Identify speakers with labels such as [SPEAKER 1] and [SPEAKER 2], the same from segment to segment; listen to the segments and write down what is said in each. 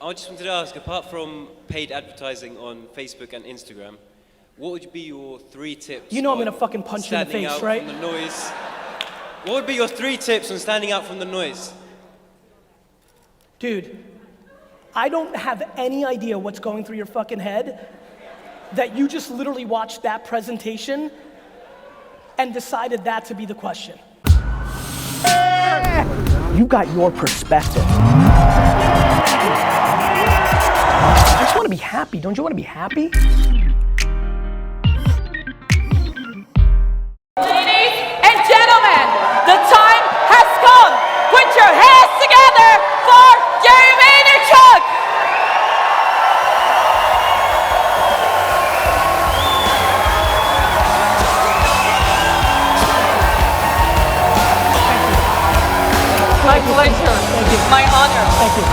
[SPEAKER 1] I just wanted to ask, apart from paid advertising on Facebook and Instagram, what would be your 3 tips?
[SPEAKER 2] You know I'm gonna fucking punch you in the face, right?
[SPEAKER 1] From the noise. What would be your 3 tips on standing out from the noise?
[SPEAKER 2] Dude, I don't have any idea what's going through your fucking head that you just literally watched that presentation and decided that to be the question. You got your perspective. I just want to be happy. Don't you want to be happy?
[SPEAKER 3] Ladies and gentlemen, the time has come. Put your hands together for Gary Vaynerchuk. My pleasure.
[SPEAKER 2] Thank you.
[SPEAKER 3] My honor.
[SPEAKER 2] Thank you.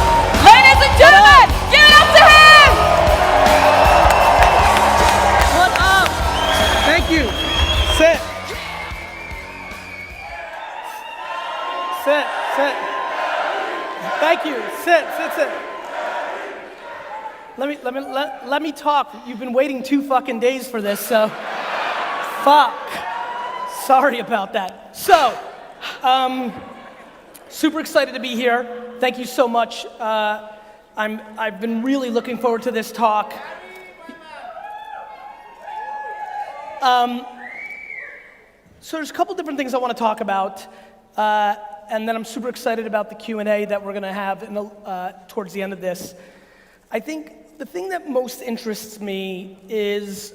[SPEAKER 3] Ladies and gentlemen, give it up to him. What up?
[SPEAKER 2] Thank you. Sit. Sit. Thank you. Sit. Let me talk. You've been waiting 2 fucking days for this, so fuck. Sorry about that. So, super excited to be here. Thank you so much. I've been really looking forward to this talk. So there's a couple different things I want to talk about, and then I'm super excited about the Q&A that we're going to have towards the end of this. I think the thing that most interests me is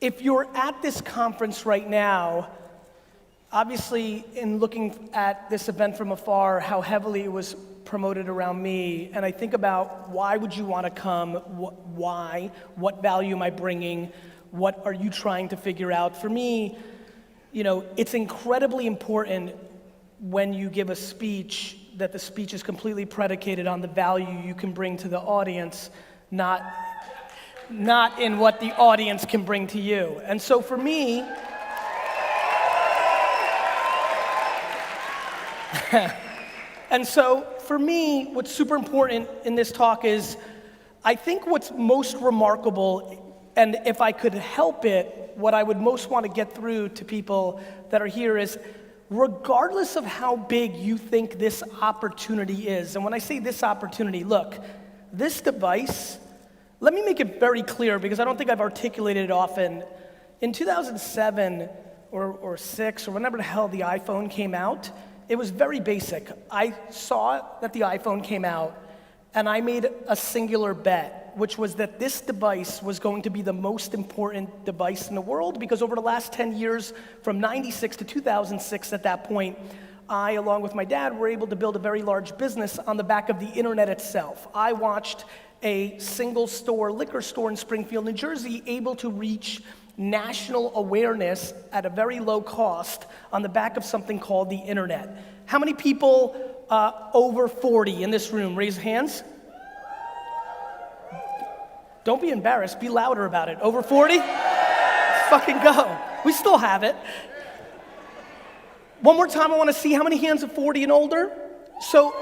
[SPEAKER 2] if you're at this conference right now, obviously in looking at this event from afar, how heavily it was promoted around me, and I think about why would you want to come, why, what value am I bringing, what are you trying to figure out? For me, you know, it's incredibly important when you give a speech that the speech is completely predicated on the value you can bring to the audience, not in what the audience can bring to you. And so for me, what's super important in this talk is, I think what's most remarkable, and if I could help it, what I would most want to get through to people that are here is, regardless of how big you think this opportunity is, and when I say this opportunity, look, this device, let me make it very clear because I don't think I've articulated it often. In 2007 or 6 or whenever the hell the iPhone came out, it was very basic. I saw that the iPhone came out and I made a singular bet, which was that this device was going to be the most important device in the world, because over the last 10 years, from 96 to 2006 at that point, I, along with my dad, were able to build a very large business on the back of the internet itself. I watched a single store, liquor store in Springfield, New Jersey, able to reach national awareness at a very low cost on the back of something called the internet. How many people over 40 in this room? Raise hands. Don't be embarrassed, be louder about it. Over 40? Let's fucking go. We still have it. One more time, I want to see how many hands of 40 and older. So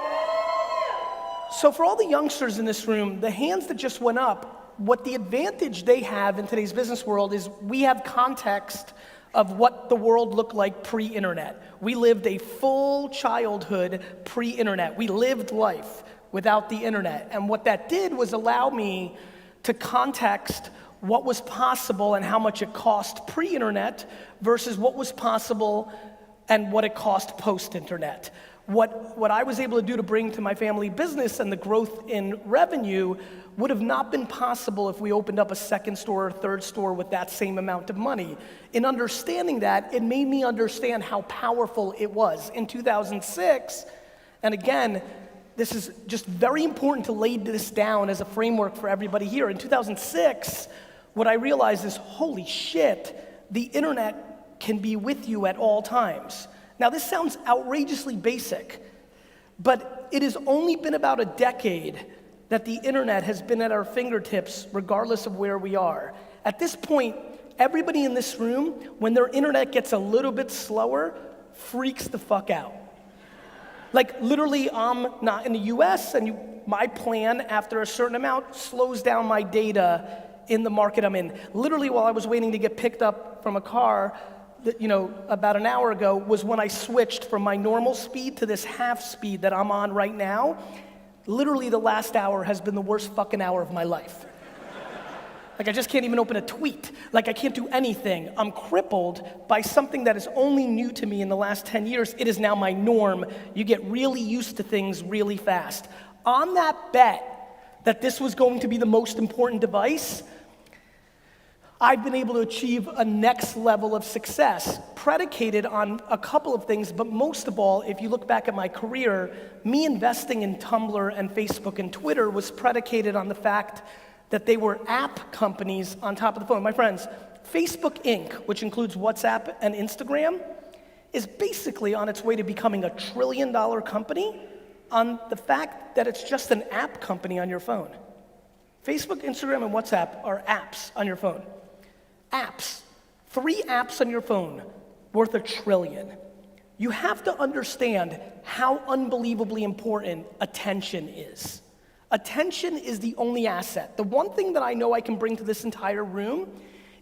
[SPEAKER 2] for all the youngsters in this room, the hands that just went up, what the advantage they have in today's business world is we have context of what the world looked like pre-internet. We lived a full childhood pre-internet. We lived life without the internet. And what that did was allow me to context what was possible and how much it cost pre-internet versus what was possible and what it cost post-internet. What I was able to do to bring to my family business and the growth in revenue would have not been possible if we opened up a second store or third store with that same amount of money. In understanding that, it made me understand how powerful it was. In 2006, and again, this is just very important to lay this down as a framework for everybody here. In 2006, what I realized is, holy shit, the internet can be with you at all times. Now, this sounds outrageously basic, but it has only been about a decade that the internet has been at our fingertips regardless of where we are. At this point, everybody in this room, when their internet gets a little bit slower, freaks the fuck out. Like literally, I'm not in the US and my plan after a certain amount slows down my data in the market I'm in. Literally, while I was waiting to get picked up from a car, about an hour ago, was when I switched from my normal speed to this half speed that I'm on right now. Literally, the last hour has been the worst fucking hour of my life. Like, I just can't even open a tweet. Like, I can't do anything. I'm crippled by something that is only new to me in the last 10 years. It is now my norm. You get really used to things really fast. On that bet that this was going to be the most important device, I've been able to achieve a next level of success, predicated on a couple of things, but most of all, if you look back at my career, me investing in Tumblr and Facebook and Twitter was predicated on the fact that they were app companies on top of the phone. My friends, Facebook Inc., which includes WhatsApp and Instagram, is basically on its way to becoming a $1 trillion company on the fact that it's just an app company on your phone. Facebook, Instagram, and WhatsApp are apps on your phone. Apps. 3 apps on your phone worth $1 trillion. You have to understand how unbelievably important attention is. Attention is the only asset. The one thing that I know I can bring to this entire room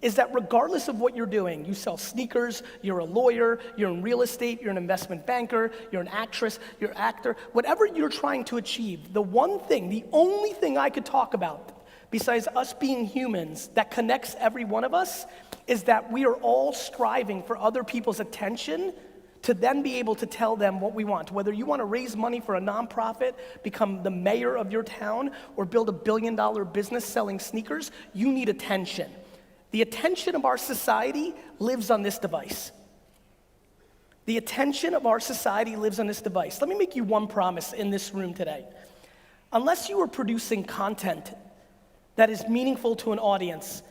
[SPEAKER 2] is that regardless of what you're doing, you sell sneakers, you're a lawyer, you're in real estate, you're an investment banker, you're an actress, you're an actor, whatever you're trying to achieve, the one thing, the only thing I could talk about besides us being humans that connects every one of us is that we are all striving for other people's attention to then be able to tell them what we want. Whether you want to raise money for a nonprofit, become the mayor of your town, or build $1 billion business selling sneakers, you need attention. The attention of our society lives on this device. The attention of our society lives on this device. Let me make you one promise in this room today. Unless you are producing content that is meaningful to an audience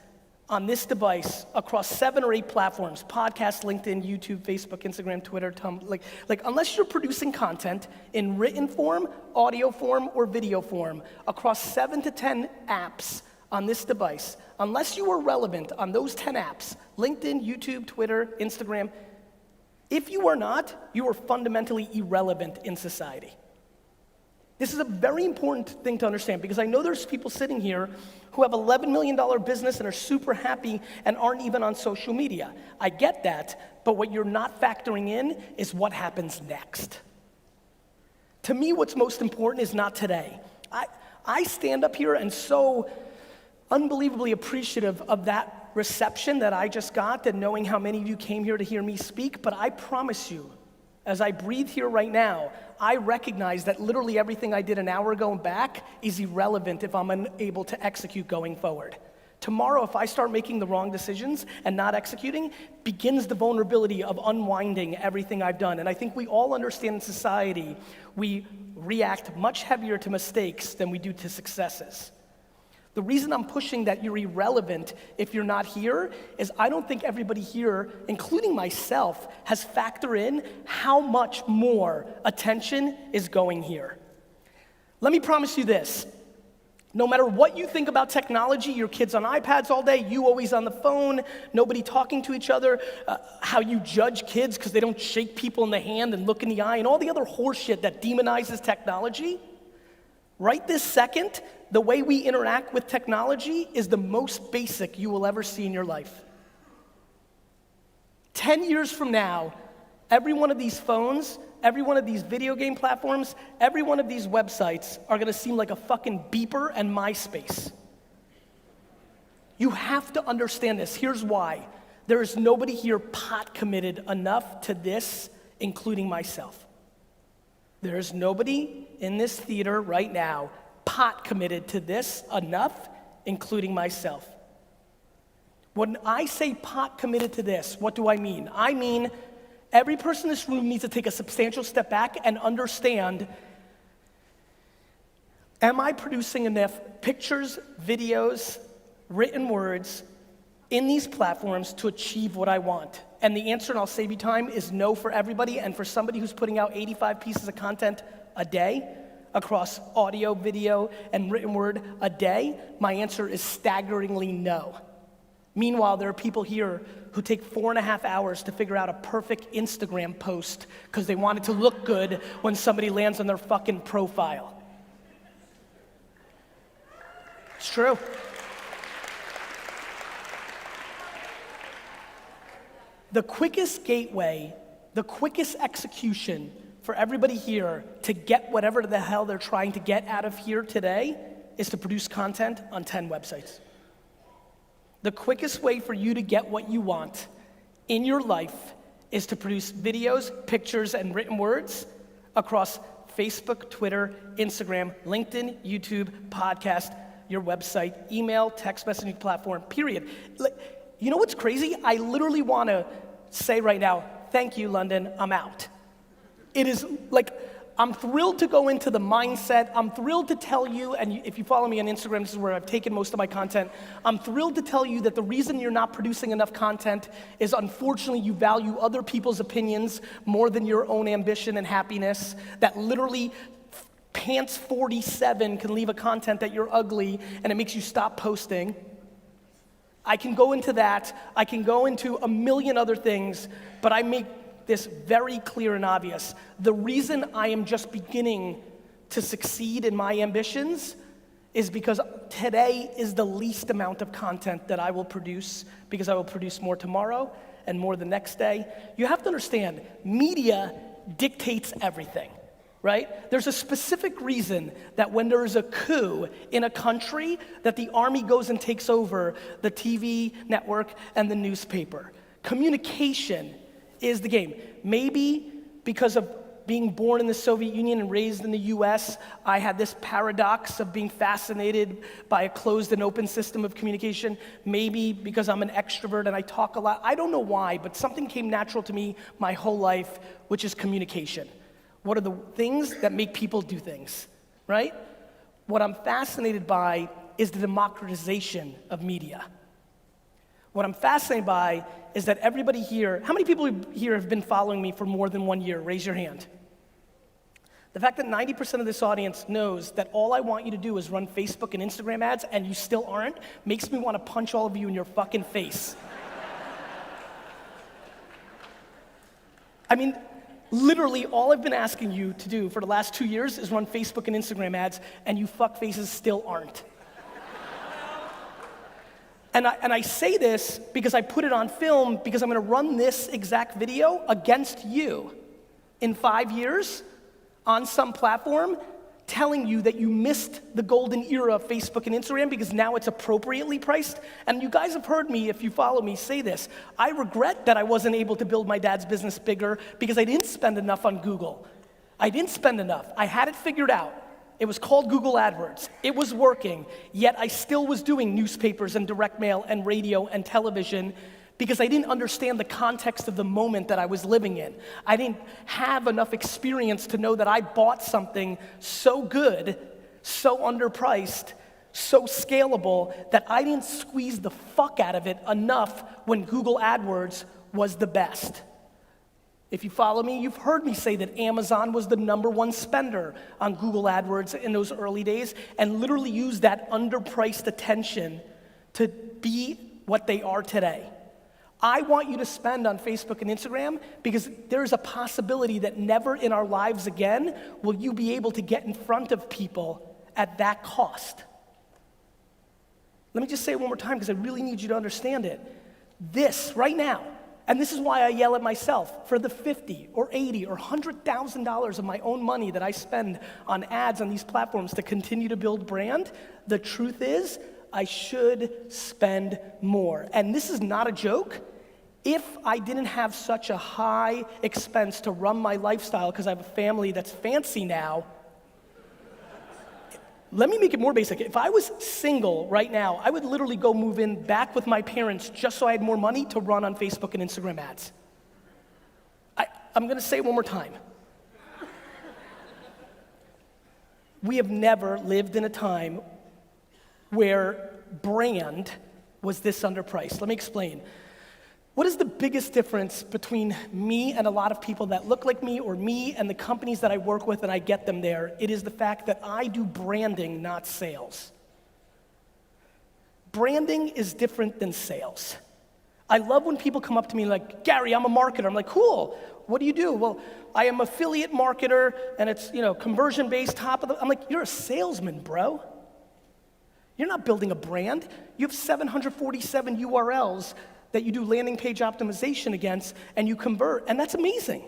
[SPEAKER 2] on this device across 7 or 8 platforms, podcast, LinkedIn, YouTube, Facebook, Instagram, Twitter, Tumblr, unless you're producing content in written form, audio form, or video form across 7 to 10 apps on this device, unless you are relevant on those 10 apps, LinkedIn, YouTube, Twitter, Instagram, if you are not, you are fundamentally irrelevant in society. This is a very important thing to understand because I know there's people sitting here who have $11 million business and are super happy and aren't even on social media. I get that, but what you're not factoring in is what happens next. To me, what's most important is not today. I stand up here and so unbelievably appreciative of that reception that I just got and knowing how many of you came here to hear me speak, but I promise you, as I breathe here right now, I recognize that literally everything I did an hour ago and back is irrelevant if I'm unable to execute going forward. Tomorrow, if I start making the wrong decisions and not executing, begins the vulnerability of unwinding everything I've done. And I think we all understand in society, we react much heavier to mistakes than we do to successes. The reason I'm pushing that you're irrelevant if you're not here is I don't think everybody here, including myself, has factored in how much more attention is going here. Let me promise you this. No matter what you think about technology, your kids on iPads all day, you always on the phone, nobody talking to each other, how you judge kids because they don't shake people in the hand and look in the eye, and all the other horseshit that demonizes technology, right this second, the way we interact with technology is the most basic you will ever see in your life. 10 years from now, every one of these phones, every one of these video game platforms, every one of these websites are gonna seem like a fucking beeper and MySpace. You have to understand this. Here's why. There is nobody here pot committed enough to this, including myself. There is nobody in this theater right now pot committed to this enough, including myself. When I say pot committed to this, what do I mean? I mean every person in this room needs to take a substantial step back and understand, am I producing enough pictures, videos, written words in these platforms to achieve what I want? And the answer, and I'll save you time, is no for everybody. And for somebody who's putting out 85 pieces of content a day across audio, video, and written word a day, my answer is staggeringly no. Meanwhile, there are people here who take 4.5 hours to figure out a perfect Instagram post because they want it to look good when somebody lands on their fucking profile. true. The quickest gateway, the quickest execution for everybody here to get whatever the hell they're trying to get out of here today is to produce content on 10 websites. The quickest way for you to get what you want in your life is to produce videos, pictures, and written words across Facebook, Twitter, Instagram, LinkedIn, YouTube, podcast, your website, email, text messaging platform, period. You know what's crazy? I literally want to say right now, thank you, London, I'm out. It is like, I'm thrilled to go into the mindset. I'm thrilled to tell you, and if you follow me on Instagram, this is where I've taken most of my content. I'm thrilled to tell you that the reason you're not producing enough content is unfortunately you value other people's opinions more than your own ambition and happiness. That literally Pants 47 can leave a content that you're ugly and it makes you stop posting. I can go into that. I can go into a million other things, but I make this very clear and obvious. The reason I am just beginning to succeed in my ambitions is because today is the least amount of content that I will produce, because I will produce more tomorrow and more the next day. You have to understand, media dictates everything, right? There's a specific reason that when there is a coup in a country, that the army goes and takes over the TV network and the newspaper. Communication is the game. Maybe because of being born in the Soviet Union and raised in the US, I had this paradox of being fascinated by a closed and open system of communication. Maybe because I'm an extrovert and I talk a lot. I don't know why, but something came natural to me my whole life, which is communication. What are the things that make people do things, right? What I'm fascinated by is the democratization of media. What I'm fascinated by is that everybody here, how many people here have been following me for more than 1 year? Raise your hand. The fact that 90% of this audience knows that all I want you to do is run Facebook and Instagram ads and you still aren't, makes me want to punch all of you in your fucking face. I mean, literally all I've been asking you to do for the last 2 years is run Facebook and Instagram ads, and you fuckfaces still aren't. And I say this because I put it on film, because I'm gonna run this exact video against you in 5 years on some platform, telling you that you missed the golden era of Facebook and Instagram because now it's appropriately priced. And you guys have heard me, if you follow me, say this. I regret that I wasn't able to build my dad's business bigger because I didn't spend enough on Google. I didn't spend enough. I had it figured out. It was called Google AdWords. It was working, yet I still was doing newspapers and direct mail and radio and television because I didn't understand the context of the moment that I was living in. I didn't have enough experience to know that I bought something so good, so underpriced, so scalable, that I didn't squeeze the fuck out of it enough when Google AdWords was the best. If you follow me, you've heard me say that Amazon was the #1 spender on Google AdWords in those early days and literally used that underpriced attention to be what they are today. I want you to spend on Facebook and Instagram because there's a possibility that never in our lives again will you be able to get in front of people at that cost. Let me just say it one more time because I really need you to understand it. This, right now, and this is why I yell at myself, for the $50 or $80 or $100,000 of my own money that I spend on ads on these platforms to continue to build brand, the truth is, I should spend more. And this is not a joke. If I didn't have such a high expense to run my lifestyle because I have a family that's fancy now, let me make it more basic. If I was single right now, I would literally go move in back with my parents just so I had more money to run on Facebook and Instagram ads. I'm gonna say it one more time. We have never lived in a time where brand was this underpriced. Let me explain. What is the biggest difference between me and a lot of people that look like me, or me and the companies that I work with and I get them there? It is the fact that I do branding, not sales. Branding is different than sales. I love when people come up to me like, Gary, I'm a marketer. I'm like, cool, what do you do? Well, I am affiliate marketer and it's, conversion-based, top of the, I'm like, you're a salesman, bro. You're not building a brand. You have 747 URLs that you do landing page optimization against, and you convert, and that's amazing.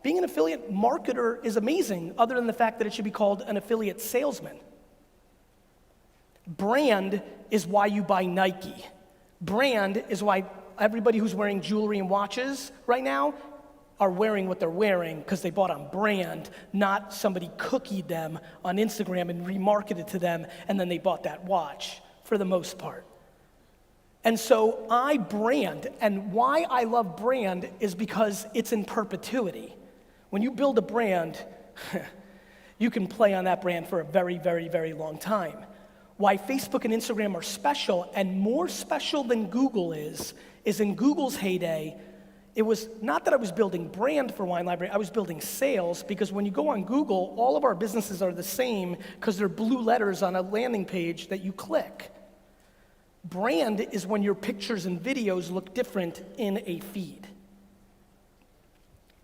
[SPEAKER 2] Being an affiliate marketer is amazing, other than the fact that it should be called an affiliate salesman. Brand is why you buy Nike. Brand is why everybody who's wearing jewelry and watches right now are wearing what they're wearing because they bought on brand, not somebody cookied them on Instagram and remarketed to them, and then they bought that watch, for the most part. And so I brand, and why I love brand is because it's in perpetuity. When you build a brand, you can play on that brand for a very, very, very long time. Why Facebook and Instagram are special, and more special than Google is in Google's heyday, it was not that I was building brand for Wine Library, I was building sales, because when you go on Google, all of our businesses are the same because they're blue letters on a landing page that you click. Brand is when your pictures and videos look different in a feed.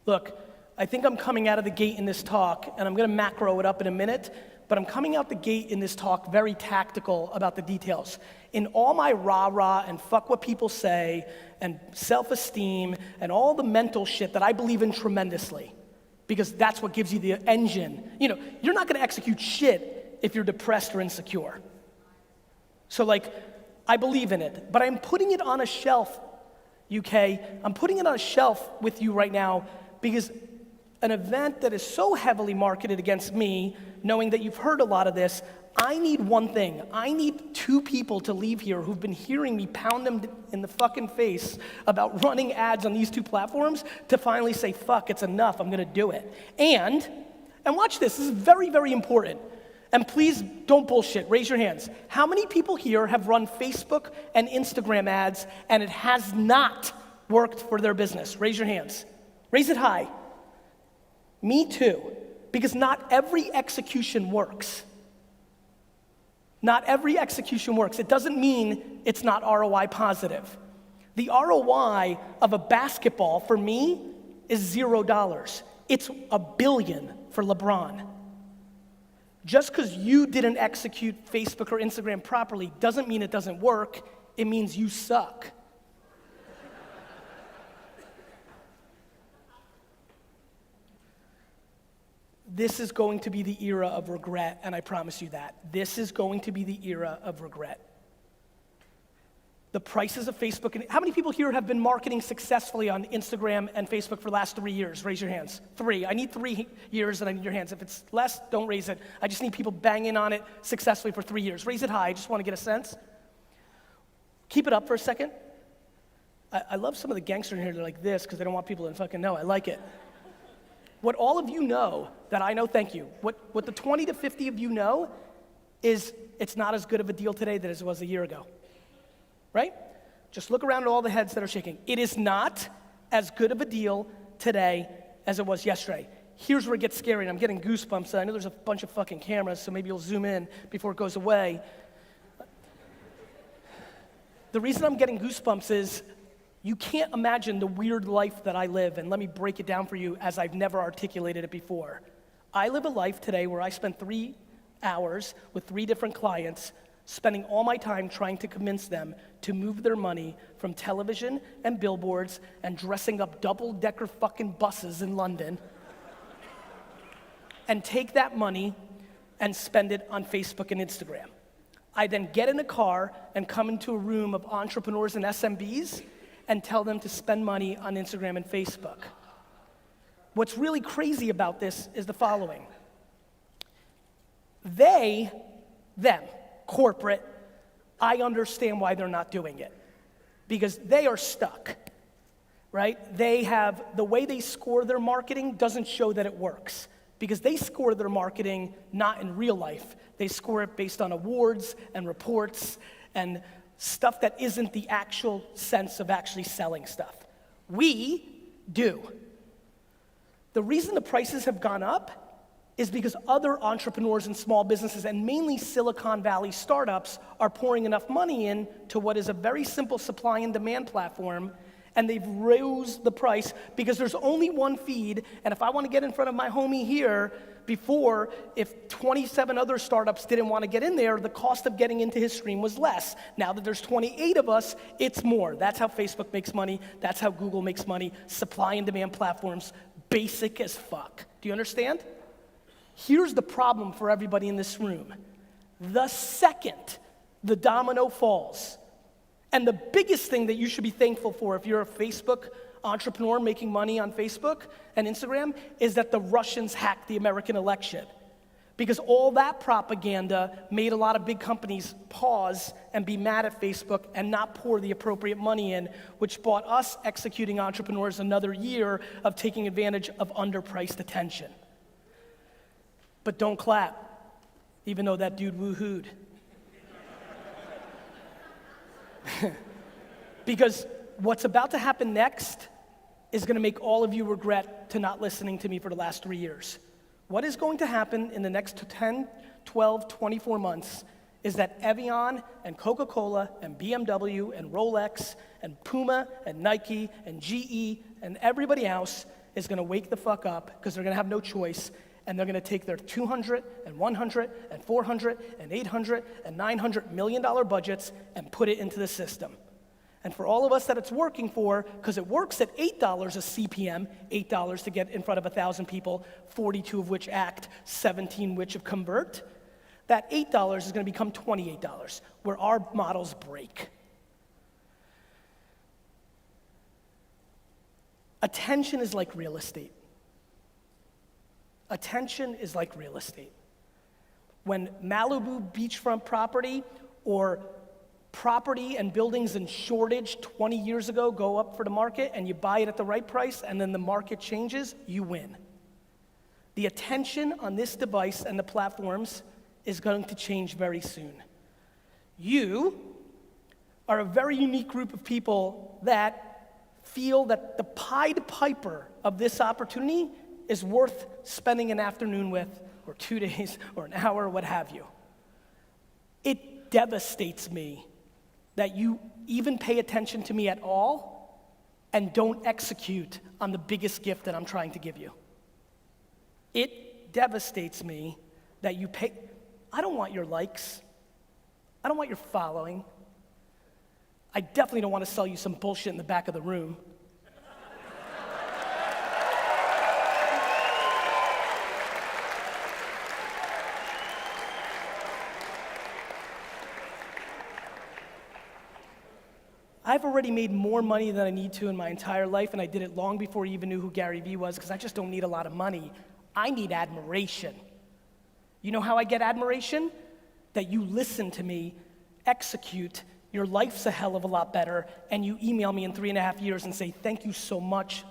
[SPEAKER 2] Look, I think I'm coming out of the gate in this talk, and I'm gonna macro it up in a minute, but I'm coming out the gate in this talk very tactical about the details. In all my rah-rah and fuck what people say, and self-esteem, and all the mental shit that I believe in tremendously, because that's what gives you the engine. You know, you're not gonna execute shit if you're depressed or insecure. So like, I believe in it, but I'm putting it on a shelf, UK. I'm putting it on a shelf with you right now because an event that is so heavily marketed against me, knowing that you've heard a lot of this, I need one thing. I need 2 people to leave here who've been hearing me pound them in the fucking face about running ads on these 2 platforms to finally say, fuck, it's enough, I'm gonna do it. And watch this is very, very important. And please don't bullshit, raise your hands. How many people here have run Facebook and Instagram ads and it has not worked for their business? Raise your hands. Raise it high. Me too, because not every execution works. Not every execution works. It doesn't mean it's not ROI positive. The ROI of a basketball for me is $0. It's $1 billion for LeBron. Just because you didn't execute Facebook or Instagram properly doesn't mean it doesn't work. It means you suck. This is going to be the era of regret, and I promise you that. This is going to be the era of regret. The prices of Facebook, and how many people here have been marketing successfully on Instagram and Facebook for the last 3 years? Raise your hands. 3. I need 3 years and I need your hands. If it's less, don't raise it. I just need people banging on it successfully for 3 years. Raise it high, I just want to get a sense. Keep it up for a second. I love some of the gangsters in here, they're like this because they don't want people to fucking know. I like it. What all of you know, that I know, thank you, what the 20 to 50 of you know is it's not as good of a deal today as it was a year ago. Right? Just look around at all the heads that are shaking. It is not as good of a deal today as it was yesterday. Here's where it gets scary, and I'm getting goosebumps. I know there's a bunch of fucking cameras, so maybe you'll zoom in before it goes away. The reason I'm getting goosebumps is you can't imagine the weird life that I live, and let me break it down for you as I've never articulated it before. I live a life today where I spend 3 hours with 3 different clients spending all my time trying to convince them to move their money from television and billboards and dressing up double-decker fucking buses in London and take that money and spend it on Facebook and Instagram. I then get in a car and come into a room of entrepreneurs and SMBs and tell them to spend money on Instagram and Facebook. What's really crazy about this is the following. Them, corporate, I understand why they're not doing it. Because they are stuck, right? They have, the way they score their marketing doesn't show that it works. Because they score their marketing not in real life. They score it based on awards and reports and stuff that isn't the actual sense of actually selling stuff. We do. The reason the prices have gone up is because other entrepreneurs and small businesses, and mainly Silicon Valley startups, are pouring enough money in to what is a very simple supply and demand platform, and they've raised the price because there's only one feed, and if I want to get in front of my homie here, Before, if 27 other startups didn't want to get in there, the cost of getting into his stream was less. Now that there's 28 of us, it's more. That's how Facebook makes money. That's how Google makes money. Supply and demand platforms, basic as fuck. Do you understand? Here's the problem for everybody in this room. The second the domino falls, and the biggest thing that you should be thankful for if you're a Facebook entrepreneur making money on Facebook and Instagram is that the Russians hacked the American election. Because all that propaganda made a lot of big companies pause and be mad at Facebook and not pour the appropriate money in, which bought us executing entrepreneurs another year of taking advantage of underpriced attention. But don't clap, even though that dude woohooed. Because what's about to happen next is going to make all of you regret to not listening to me for the last 3 years. What is going to happen in the next 10, 12, 24 months is that Evian and Coca-Cola and BMW and Rolex and Puma and Nike and GE and everybody else is going to wake the fuck up because they're going to have no choice, and they're going to take their $200 and $100 and $400 and $800 and $900 million budgets and put it into the system. And for all of us that it's working for, because it works at $8 a CPM, $8 to get in front of 1,000 people, 42 of which act, 17 which have convert, that $8 is going to become $28, where our models break. Attention is like real estate. Attention is like real estate. When Malibu beachfront property or property and buildings in shortage 20 years ago go up for the market and you buy it at the right price and then the market changes, you win. The attention on this device and the platforms is going to change very soon. You are a very unique group of people that feel that the Pied Piper of this opportunity is worth spending an afternoon with, or 2 days, or an hour, what have you. It devastates me that you even pay attention to me at all and don't execute on the biggest gift that I'm trying to give you. It devastates me that you pay. I don't want your likes. I don't want your following. I definitely don't want to sell you some bullshit in the back of the room. I've already made more money than I need to in my entire life, and I did it long before you even knew who GaryVee was, because I just don't need a lot of money. I need admiration. You know how I get admiration? That you listen to me, execute, your life's a hell of a lot better, and you email me in 3.5 years and say, thank you so much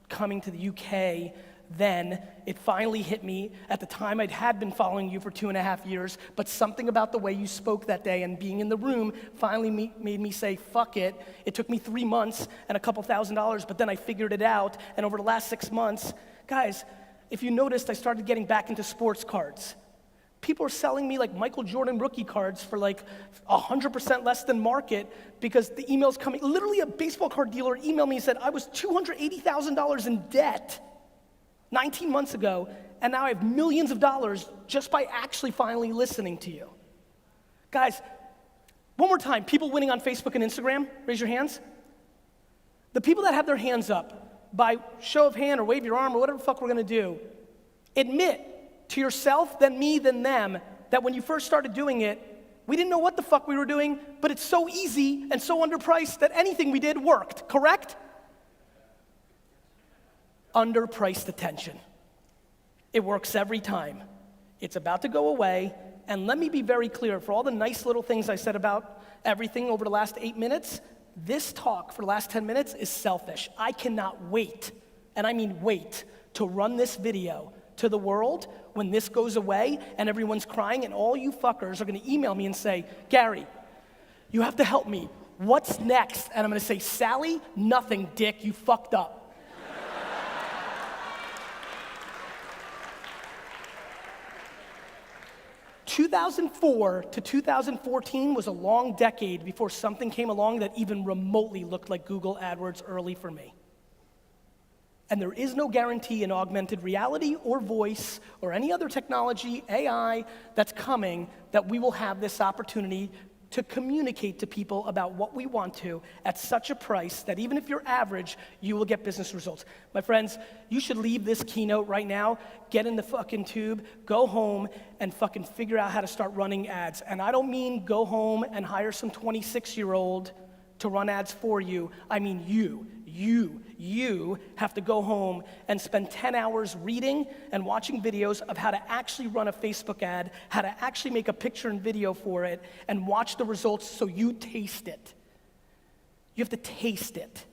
[SPEAKER 2] coming to the UK. Then it finally hit me. At the time, had been following you for 2.5 years, but something about the way you spoke that day and being in the room finally made me say, fuck it. It took me 3 months and a couple $1,000s, but then I figured it out. And over the last 6 months, guys, if you noticed, I started getting back into sports cards. People are selling me like Michael Jordan rookie cards for like 100% less than market because the email's coming. Literally a baseball card dealer emailed me and said, I was $280,000 in debt 19 months ago, and now I have millions of dollars just by actually finally listening to you. Guys, one more time, people winning on Facebook and Instagram, raise your hands. The people that have their hands up, by show of hand or wave your arm or whatever the fuck we're gonna do, admit to yourself, then me, then them, that when you first started doing it, we didn't know what the fuck we were doing, but it's so easy and so underpriced that anything we did worked, correct? Underpriced attention. It works every time. It's about to go away, and let me be very clear, for all the nice little things I said about everything over the last 8 minutes, this talk for the last 10 minutes is selfish. I cannot wait, and I mean wait, to run this video to the world when this goes away and everyone's crying and all you fuckers are gonna email me and say, Gary, you have to help me. What's next? And I'm gonna say, Sally, nothing, dick, you fucked up. 2004 to 2014 was a long decade before something came along that even remotely looked like Google AdWords early for me. And there is no guarantee in augmented reality or voice or any other technology, AI, that's coming, that we will have this opportunity to communicate to people about what we want to at such a price that even if you're average, you will get business results. My friends, you should leave this keynote right now, get in the fucking tube, go home, and fucking figure out how to start running ads. And I don't mean go home and hire some 26-year-old to run ads for you. I mean you have to go home and spend 10 hours reading and watching videos of how to actually run a Facebook ad, how to actually make a picture and video for it, and watch the results so you taste it. You have to taste it.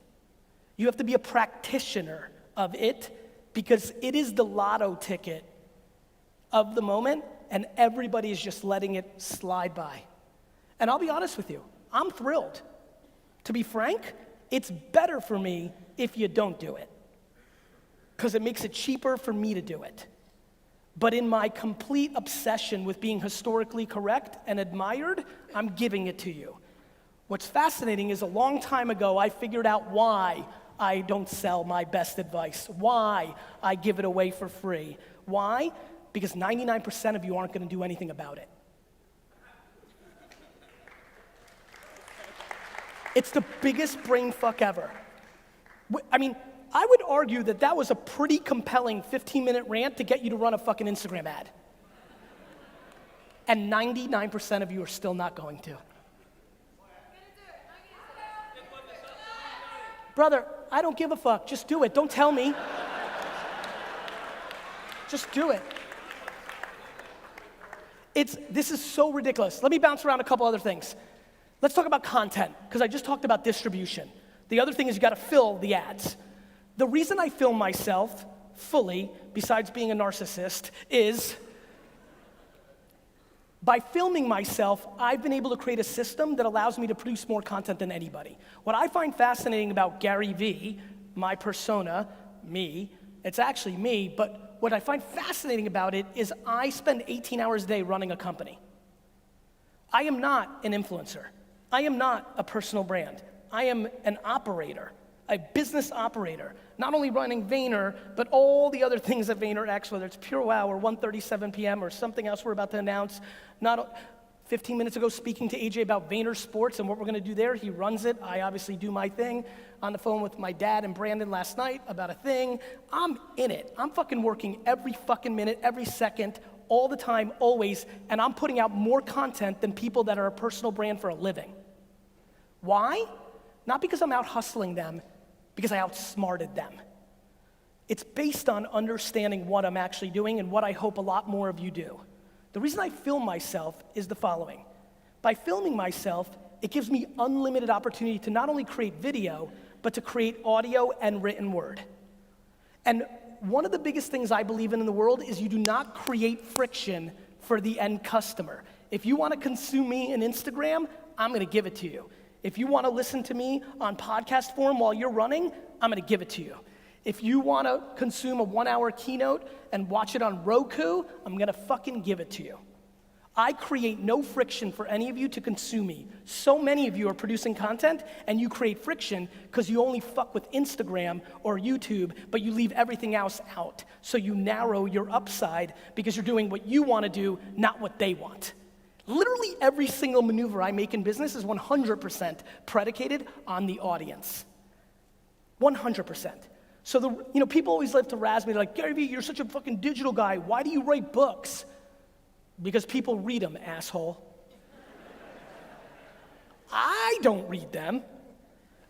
[SPEAKER 2] You have to be a practitioner of it, because it is the lotto ticket of the moment, and everybody is just letting it slide by. And I'll be honest with you, I'm thrilled. To be frank, it's better for me if you don't do it, because it makes it cheaper for me to do it. But in my complete obsession with being historically correct and admired, I'm giving it to you. What's fascinating is a long time ago, I figured out why I don't sell my best advice, why I give it away for free. Why? Because 99% of you aren't going to do anything about it. It's the biggest brain fuck ever. I mean, I would argue that that was a pretty compelling 15-minute rant to get you to run a fucking Instagram ad. And 99% of you are still not going to. Brother, I don't give a fuck. Just do it. Don't tell me. Just do it. This is so ridiculous. Let me bounce around a couple other things. Let's talk about content, because I just talked about distribution. The other thing is you gotta fill the ads. The reason I film myself fully, besides being a narcissist, is by filming myself, I've been able to create a system that allows me to produce more content than anybody. What I find fascinating about GaryVee, my persona, me, it's actually me, but what I find fascinating about it is I spend 18 hours a day running a company. I am not an influencer. I am not a personal brand. I am an operator, a business operator, not only running Vayner, but all the other things at VaynerX, whether it's Pure Wow or 1:37 p.m. or something else we're about to announce. 15 minutes ago, speaking to AJ about Vayner Sports and what we're gonna do there. He runs it. I obviously do my thing. On the phone with my dad and Brandon last night about a thing. I'm in it. I'm fucking working every fucking minute, every second, all the time, always, and I'm putting out more content than people that are a personal brand for a living. Why? Not because I'm out hustling them, because I outsmarted them. It's based on understanding what I'm actually doing and what I hope a lot more of you do. The reason I film myself is the following. By filming myself, it gives me unlimited opportunity to not only create video, but to create audio and written word. And one of the biggest things I believe in the world is you do not create friction for the end customer. If you want to consume me in Instagram, I'm going to give it to you. If you want to listen to me on podcast form while you're running, I'm going to give it to you. If you want to consume a 1-hour keynote and watch it on Roku, I'm going to fucking give it to you. I create no friction for any of you to consume me. So many of you are producing content and you create friction because you only fuck with Instagram or YouTube, but you leave everything else out. So you narrow your upside because you're doing what you want to do, not what they want. Literally every single maneuver I make in business is 100% predicated on the audience. 100%. So people always love to razz me. They're like, GaryVee, you're such a fucking digital guy. Why do you write books? Because people read them, asshole. I don't read them,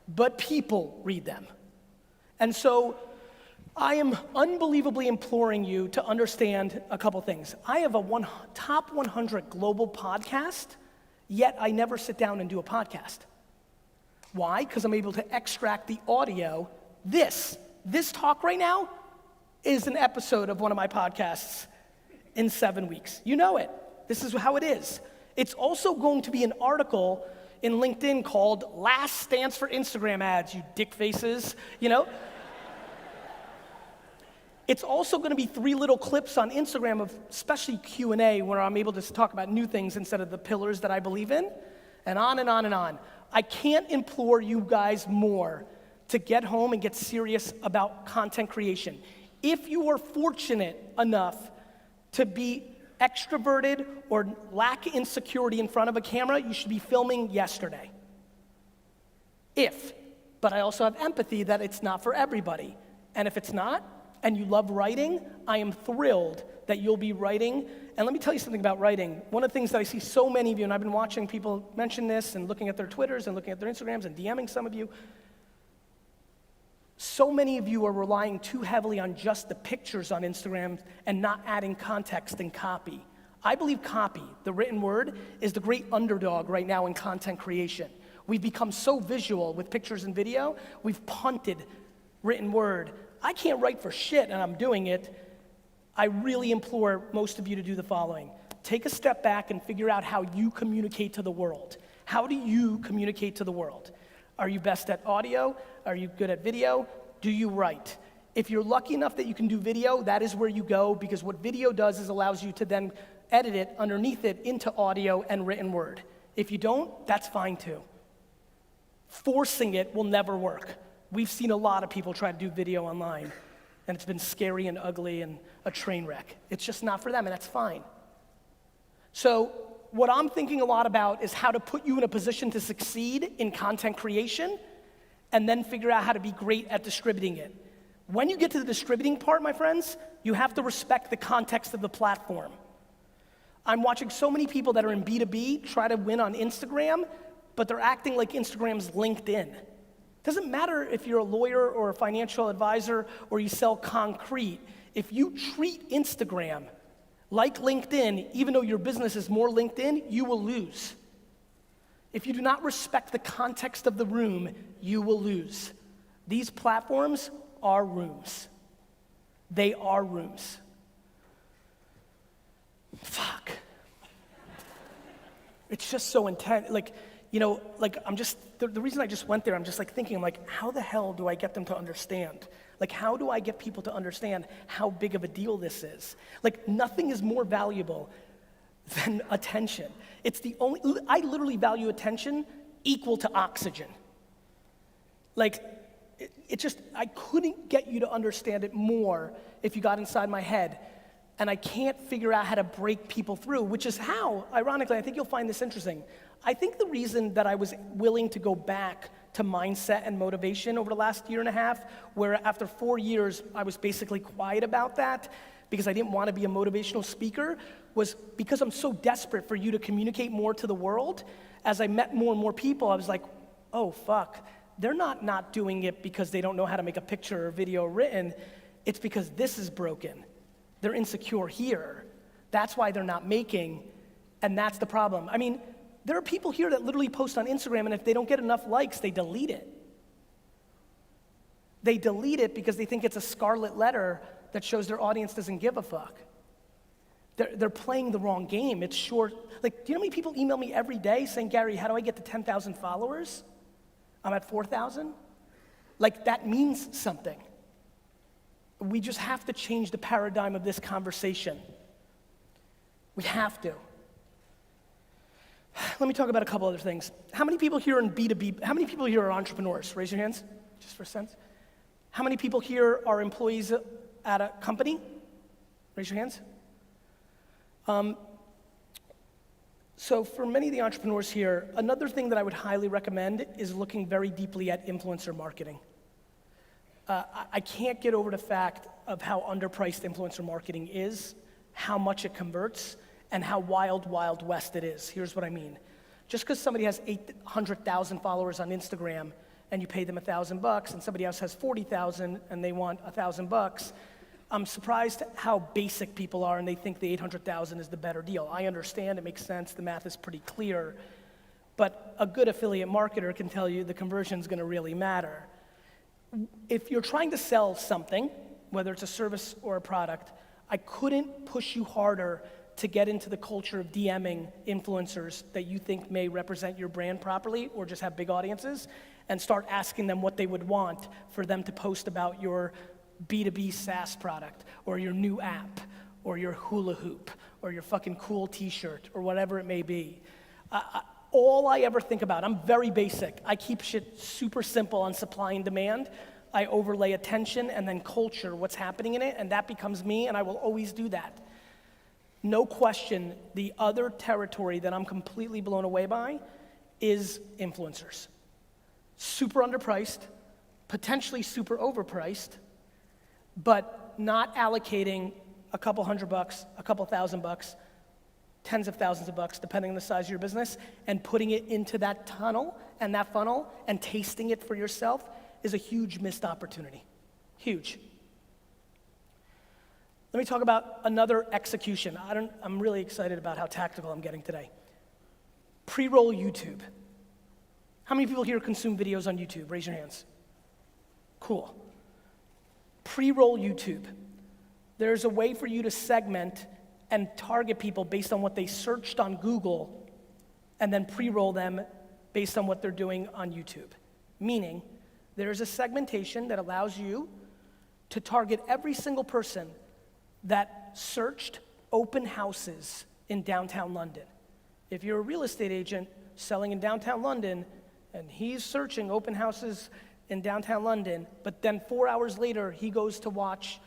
[SPEAKER 2] but people read them. And so I am unbelievably imploring you to understand a couple things. I have a top 100 global podcast, yet I never sit down and do a podcast. Why? Because I'm able to extract the audio. This talk right now is an episode of one of my podcasts in 7 weeks. You know it. This is how it is. It's also going to be an article in LinkedIn called Last Stance for Instagram Ads, you dick faces, It's also going to be 3 little clips on Instagram of especially Q&A where I'm able to talk about new things instead of the pillars that I believe in, and on and on and on. I can't implore you guys more to get home and get serious about content creation. If you are fortunate enough to be extroverted or lack insecurity in front of a camera, you should be filming yesterday. But I also have empathy that it's not for everybody. And if it's not, and you love writing, I am thrilled that you'll be writing. And let me tell you something about writing. One of the things that I see so many of you, and I've been watching people mention this and looking at their Twitters and looking at their Instagrams and DMing some of you, so many of you are relying too heavily on just the pictures on Instagram and not adding context and copy. I believe copy, the written word, is the great underdog right now in content creation. We've become so visual with pictures and video, we've punted written word. I can't write for shit and I'm doing it. I really implore most of you to do the following. Take a step back and figure out how you communicate to the world. How do you communicate to the world? Are you best at audio? Are you good at video? Do you write? If you're lucky enough that you can do video, that is where you go, because what video does is allows you to then edit it underneath it into audio and written word. If you don't, that's fine too. Forcing it will never work. We've seen a lot of people try to do video online, and it's been scary and ugly and a train wreck. It's just not for them, and that's fine. So what I'm thinking a lot about is how to put you in a position to succeed in content creation and then figure out how to be great at distributing it. When you get to the distributing part, my friends, you have to respect the context of the platform. I'm watching so many people that are in B2B try to win on Instagram, but they're acting like Instagram's LinkedIn. Doesn't matter if you're a lawyer or a financial advisor or you sell concrete. If you treat Instagram like LinkedIn, even though your business is more LinkedIn, you will lose. If you do not respect the context of the room, you will lose. These platforms are rooms. They are rooms. Fuck. It's just so intense. Like, you know, like I'm just, the reason I just went there, I'm just like thinking, I'm like, how the hell do I get them to understand? Like, how do I get people to understand how big of a deal this is? Like, nothing is more valuable than attention. It's the only, I literally value attention equal to oxygen. Like, it just, I couldn't get you to understand it more if you got inside my head. And I can't figure out how to break people through, which is how, ironically, I think you'll find this interesting. I think the reason that I was willing to go back to mindset and motivation over the last year and a half, where after 4 years, I was basically quiet about that because I didn't want to be a motivational speaker, was because I'm so desperate for you to communicate more to the world. As I met more and more people, I was like, oh, fuck. They're not doing it because they don't know how to make a picture or video written. It's because this is broken. They're insecure here. That's why they're not making, and that's the problem. I mean, there are people here that literally post on Instagram, and if they don't get enough likes, they delete it. They delete it because they think it's a scarlet letter that shows their audience doesn't give a fuck. They're playing the wrong game. It's short. Like, do you know how many people email me every day saying, Gary, how do I get to 10,000 followers? I'm at 4,000. Like, that means something. We just have to change the paradigm of this conversation. We have to. Let me talk about a couple other things. How many people here in B2B, how many people here are entrepreneurs? Raise your hands, just for a sense. How many people here are employees at a company? Raise your hands. So for many of the entrepreneurs here, another thing that I would highly recommend is looking very deeply at influencer marketing. I can't get over the fact of how underpriced influencer marketing is, how much it converts, and how wild, wild west it is. Here's what I mean. Just because somebody has 800,000 followers on Instagram and you pay them $1,000 and somebody else has 40,000 and they want $1,000, I'm surprised how basic people are and they think the 800,000 is the better deal. I understand, it makes sense, the math is pretty clear, but a good affiliate marketer can tell you the conversion's gonna really matter. If you're trying to sell something, whether it's a service or a product, I couldn't push you harder to get into the culture of DMing influencers that you think may represent your brand properly or just have big audiences, and start asking them what they would want for them to post about your B2B SaaS product, or your new app, or your hula hoop, or your fucking cool t-shirt, or whatever it may be. All I ever think about, I'm very basic. I keep shit super simple on supply and demand. I overlay attention and then culture, what's happening in it, and that becomes me, and I will always do that. No question, the other territory that I'm completely blown away by is influencers. Super underpriced, potentially super overpriced, but not allocating a couple $100, a couple $1,000, tens of thousands of bucks, depending on the size of your business, and putting it into that tunnel and that funnel and tasting it for yourself is a huge missed opportunity. Huge. Let me talk about another execution. I'm really excited about how tactical I'm getting today. Pre-roll YouTube. How many people here consume videos on YouTube? Raise your hands. Cool. Pre-roll YouTube. There's a way for you to segment and target people based on what they searched on Google and then pre-roll them based on what they're doing on YouTube. Meaning, there's a segmentation that allows you to target every single person that searched open houses in downtown London. If you're a real estate agent selling in downtown London and he's searching open houses in downtown London, but then 4 hours later he goes to watch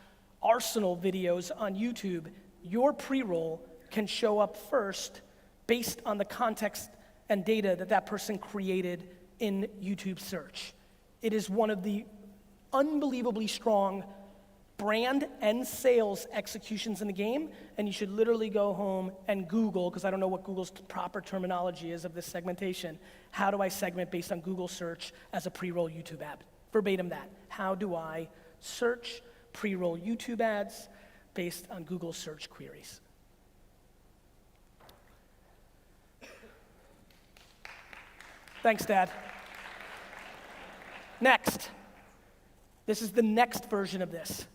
[SPEAKER 2] Arsenal videos on YouTube, your pre-roll can show up first based on the context and data that that person created in YouTube search. It is one of the unbelievably strong brand and sales executions in the game, and you should literally go home and Google, because I don't know what Google's proper terminology is of this segmentation. How do I segment based on Google search as a pre-roll YouTube ad? Verbatim that. How do I search pre-roll YouTube ads based on Google search queries? Thanks, Dad. Next. This is the next version of this.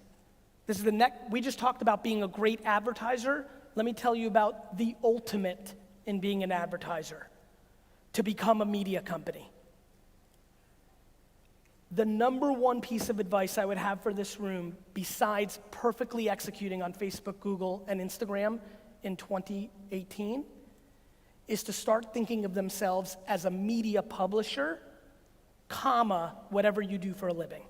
[SPEAKER 2] This is the next. We just talked about being a great advertiser. Let me tell you about the ultimate in being an advertiser, to become a media company. The number one piece of advice I would have for this room, besides perfectly executing on Facebook, Google, and Instagram in 2018, is to start thinking of themselves as a media publisher, comma, whatever you do for a living.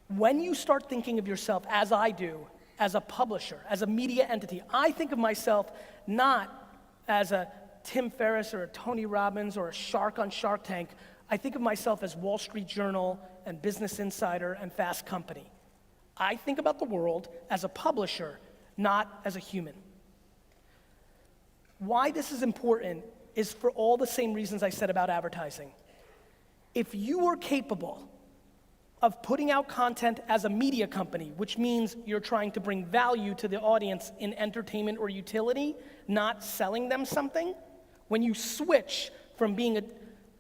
[SPEAKER 2] When you start thinking of yourself, as I do, as a publisher, as a media entity, I think of myself not as a Tim Ferriss or a Tony Robbins or a shark on Shark Tank. I think of myself as Wall Street Journal and Business Insider and Fast Company. I think about the world as a publisher, not as a human. Why this is important is for all the same reasons I said about advertising. If you are capable of putting out content as a media company, which means you're trying to bring value to the audience in entertainment or utility, not selling them something, when you switch from being a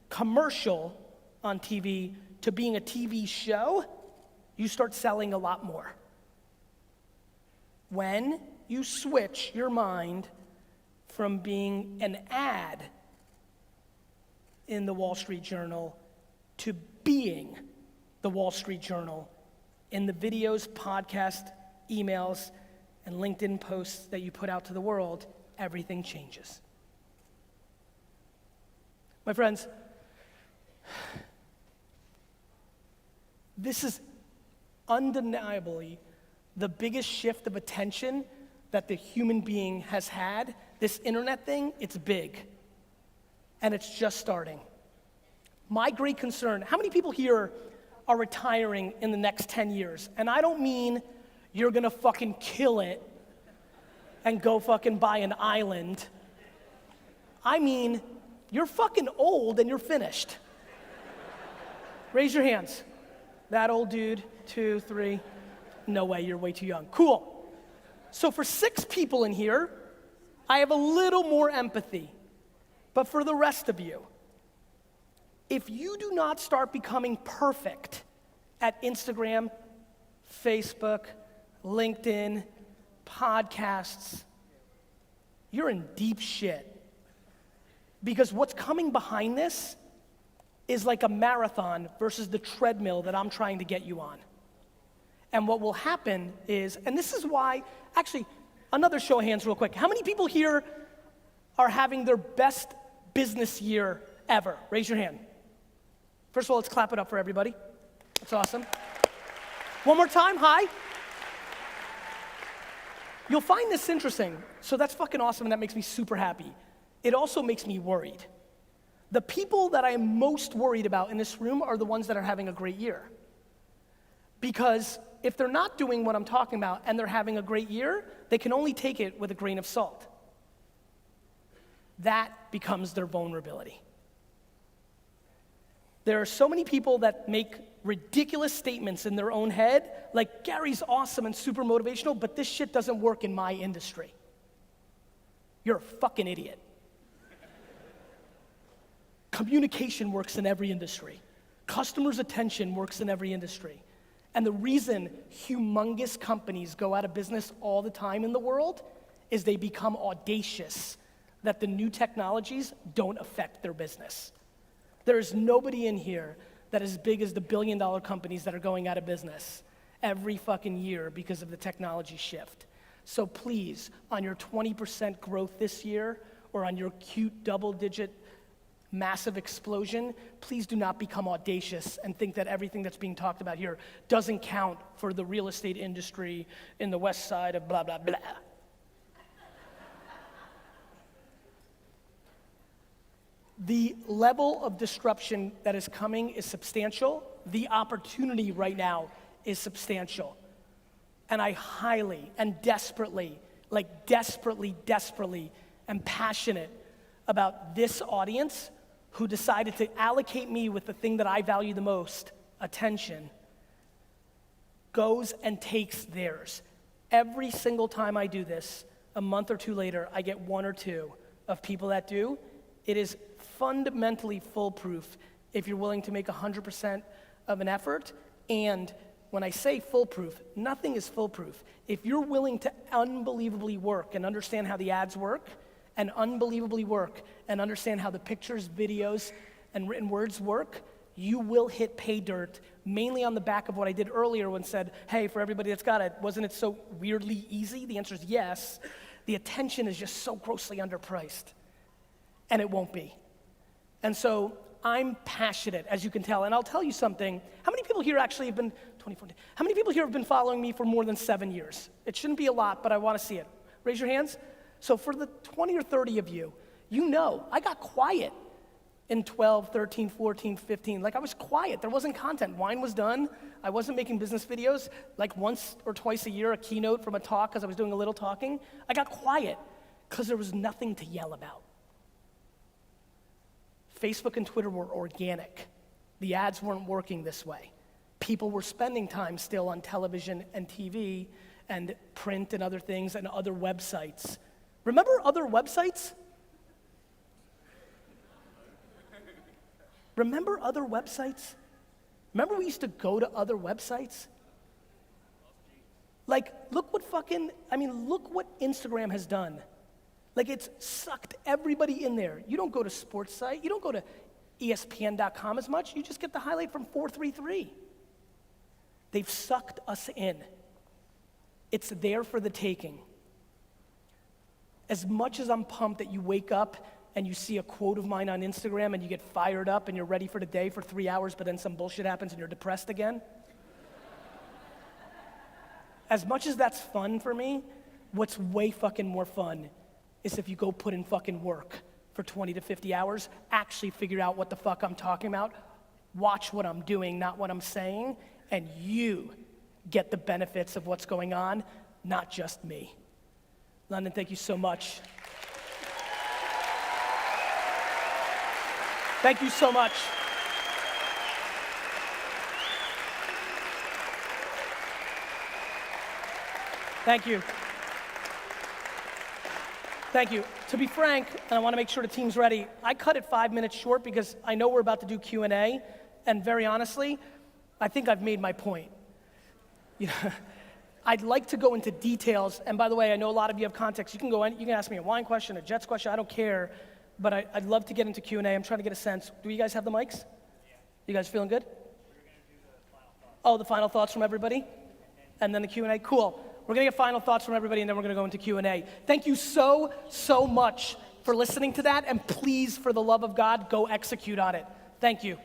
[SPEAKER 2] commercial on TV to being a TV show, you start selling a lot more. When you switch your mind from being an ad in the Wall Street Journal to being the Wall Street Journal in the videos, podcasts, emails, and LinkedIn posts that you put out to the world, everything changes. My friends, this is undeniably the biggest shift of attention that the human being has had. This internet thing, it's big. And it's just starting. My great concern, how many people here are retiring in the next 10 years? And I don't mean you're gonna fucking kill it and go fucking buy an island. I mean, you're fucking old and you're finished. Raise your hands. That old dude, 2, 3. No way, you're way too young. Cool. So for 6 people in here, I have a little more empathy. But for the rest of you, if you do not start becoming perfect at Instagram, Facebook, LinkedIn, podcasts, you're in deep shit. Because what's coming behind this is like a marathon versus the treadmill that I'm trying to get you on. And what will happen is, and this is why, actually, another show of hands real quick. How many people here are having their best business year ever? Raise your hand. First of all, let's clap it up for everybody. That's awesome. One more time, hi. You'll find this interesting. So that's fucking awesome, and that makes me super happy. It also makes me worried. The people that I am most worried about in this room are the ones that are having a great year. Because if they're not doing what I'm talking about and they're having a great year, they can only take it with a grain of salt. That becomes their vulnerability. There are so many people that make ridiculous statements in their own head, like Gary's awesome and super motivational, but this shit doesn't work in my industry. You're a fucking idiot. Communication works in every industry. Customers' attention works in every industry. And the reason humongous companies go out of business all the time in the world is they become audacious that the new technologies don't affect their business. There is nobody in here that is as big as the billion-dollar companies that are going out of business every fucking year because of the technology shift. So please, on your 20% growth this year, or on your cute double-digit massive explosion, please do not become audacious and think that everything that's being talked about here doesn't count for the real estate industry in the west side of blah, blah, blah. The level of disruption that is coming is substantial. The opportunity right now is substantial. And I highly and desperately, desperately am passionate about this audience who decided to allocate me with the thing that I value the most, attention, goes and takes theirs. Every single time I do this, a month or two later, I get one or two of people that do. It is fundamentally foolproof if you're willing to make 100% of an effort. And when I say foolproof, nothing is foolproof. If you're willing to unbelievably work and understand how the ads work, and unbelievably work and understand how the pictures, videos, and written words work, you will hit pay dirt, mainly on the back of what I did earlier when said, hey, for everybody that's got it, wasn't it so weirdly easy? The answer is yes. The attention is just so grossly underpriced, and it won't be. And so I'm passionate, as you can tell, and I'll tell you something. How many people here actually have been, 24, how many people here have been following me for more than 7 years? It shouldn't be a lot, but I want to see it. Raise your hands. So for the 20 or 30 of you, you know, I got quiet in 12, 13, 14, 15. Like I was quiet, there wasn't content. Wine was done, I wasn't making business videos. Like once or twice a year, a keynote from a talk, because I was doing a little talking. I got quiet, because there was nothing to yell about. Facebook and Twitter were organic. The ads weren't working this way. People were spending time still on television and TV and print and other things and other websites. Remember other websites? Remember other websites? Remember we used to go to other websites? Like, look what Instagram has done. Like, it's sucked everybody in there. You don't go to sports site. You don't go to ESPN.com as much. You just get the highlight from 433. They've sucked us in. It's there for the taking. As much as I'm pumped that you wake up and you see a quote of mine on Instagram and you get fired up and you're ready for the day for 3 hours, but then some bullshit happens and you're depressed again. As much as that's fun for me, what's way fucking more fun is if you go put in fucking work for 20 to 50 hours, actually figure out what the fuck I'm talking about, watch what I'm doing, not what I'm saying, and you get the benefits of what's going on, not just me. London, thank you so much. Thank you so much. Thank you. Thank you. To be frank, and I want to make sure the team's ready, I cut it 5 minutes short because I know we're about to do Q&A, and very honestly, I think I've made my point. You know, I'd like to go into details, and by the way, I know a lot of you have context. You can ask me a wine question, a Jets question, I don't care, but I'd love to get into Q&A. I'm trying to get a sense. Do you guys have the mics? Yeah. You guys feeling good? We're going to do the final thoughts. Oh, the final thoughts from everybody? And then the Q&A? Cool. We're going to get final thoughts from everybody, and then we're going to go into Q&A. Thank you so much for listening to that, and please, for the love of God, go execute on it. Thank you.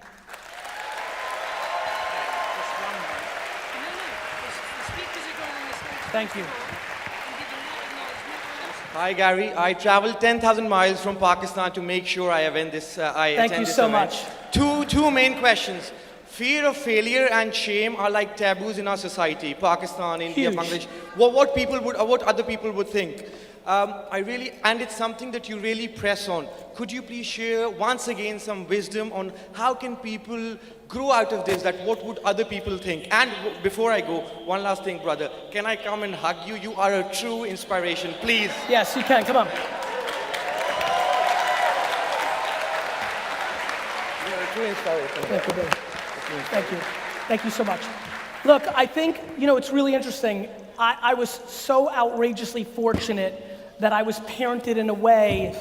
[SPEAKER 2] Thank you.
[SPEAKER 4] Hi Gary, I traveled 10,000 miles from Pakistan to make sure I attend this.
[SPEAKER 2] Thank you so much.
[SPEAKER 4] Two main questions. Fear of failure and shame are like taboos in our society. Pakistan, India,
[SPEAKER 2] Huge.
[SPEAKER 4] Bangladesh. What other people would think. And it's something that you really press on. Could you please share once again some wisdom on how can people grow out of this, that what would other people think? And before I go, one last thing, brother. Can I come and hug you? You are a true inspiration, please.
[SPEAKER 2] Yes, you can, come on.
[SPEAKER 4] You're a true inspiration.
[SPEAKER 2] Thank you, baby. Thank you. Thank you so much. Look, I think, it's really interesting. I was so outrageously fortunate that I was parented in a way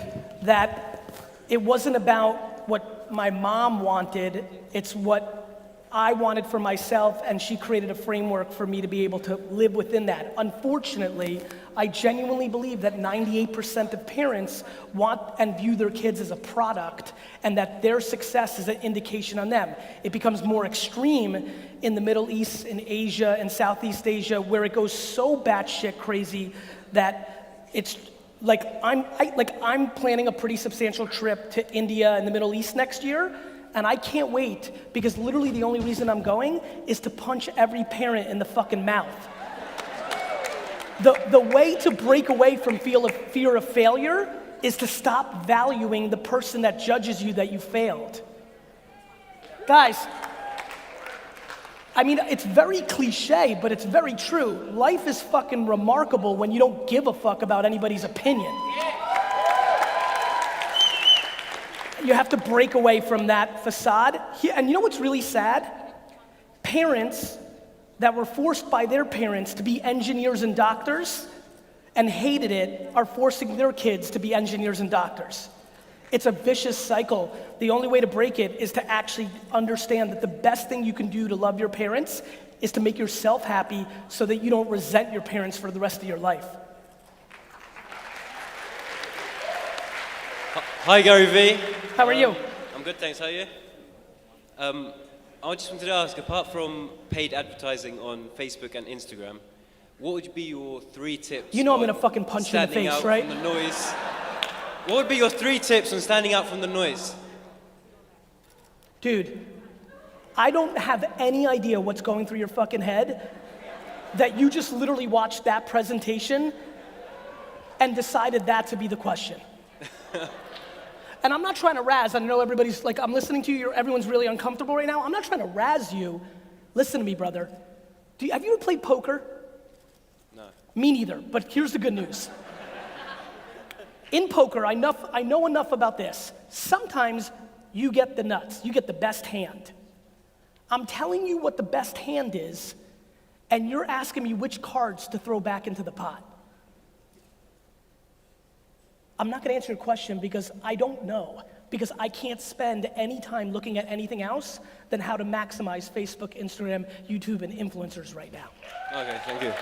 [SPEAKER 2] that it wasn't about what my mom wanted, it's what I wanted for myself, and she created a framework for me to be able to live within that. Unfortunately, I genuinely believe that 98% of parents want and view their kids as a product, and that their success is an indication on them. It becomes more extreme in the Middle East, in Asia, and Southeast Asia, where it goes so batshit crazy that it's like I'm planning a pretty substantial trip to India and the Middle East next year, and I can't wait, because literally the only reason I'm going is to punch every parent in the fucking mouth. The way to break away from fear of failure is to stop valuing the person that judges you that you failed. Guys, I mean, it's very cliche, but it's very true. Life is fucking remarkable when you don't give a fuck about anybody's opinion. You have to break away from that facade. And you know what's really sad? Parents that were forced by their parents to be engineers and doctors and hated it are forcing their kids to be engineers and doctors. It's a vicious cycle. The only way to break it is to actually understand that the best thing you can do to love your parents is to make yourself happy so that you don't resent your parents for the rest of your life.
[SPEAKER 1] Hi GaryVee.
[SPEAKER 2] How are you?
[SPEAKER 1] I'm good, thanks. How are you? I just wanted to ask, apart from paid advertising on Facebook and Instagram, what would be your 3 tips?
[SPEAKER 2] You know I'm gonna fucking punch you in the
[SPEAKER 1] standing
[SPEAKER 2] face,
[SPEAKER 1] out
[SPEAKER 2] right?
[SPEAKER 1] from the noise. What would be your 3 tips on standing out from the noise?
[SPEAKER 2] Dude, I don't have any idea what's going through your fucking head that you just literally watched that presentation and decided that to be the question. And I'm not trying to razz. I know everybody's like, I'm listening to you, everyone's really uncomfortable right now. I'm not trying to razz you. Listen to me, brother. Have you ever played poker?
[SPEAKER 1] No.
[SPEAKER 2] Me neither, but here's the good news. In poker, I know enough about this. Sometimes you get the nuts, you get the best hand. I'm telling you what the best hand is, and you're asking me which cards to throw back into the pot. I'm not gonna answer your question because I don't know, because I can't spend any time looking at anything else than how to maximize Facebook, Instagram, YouTube, and influencers right now.
[SPEAKER 1] Okay, thank you.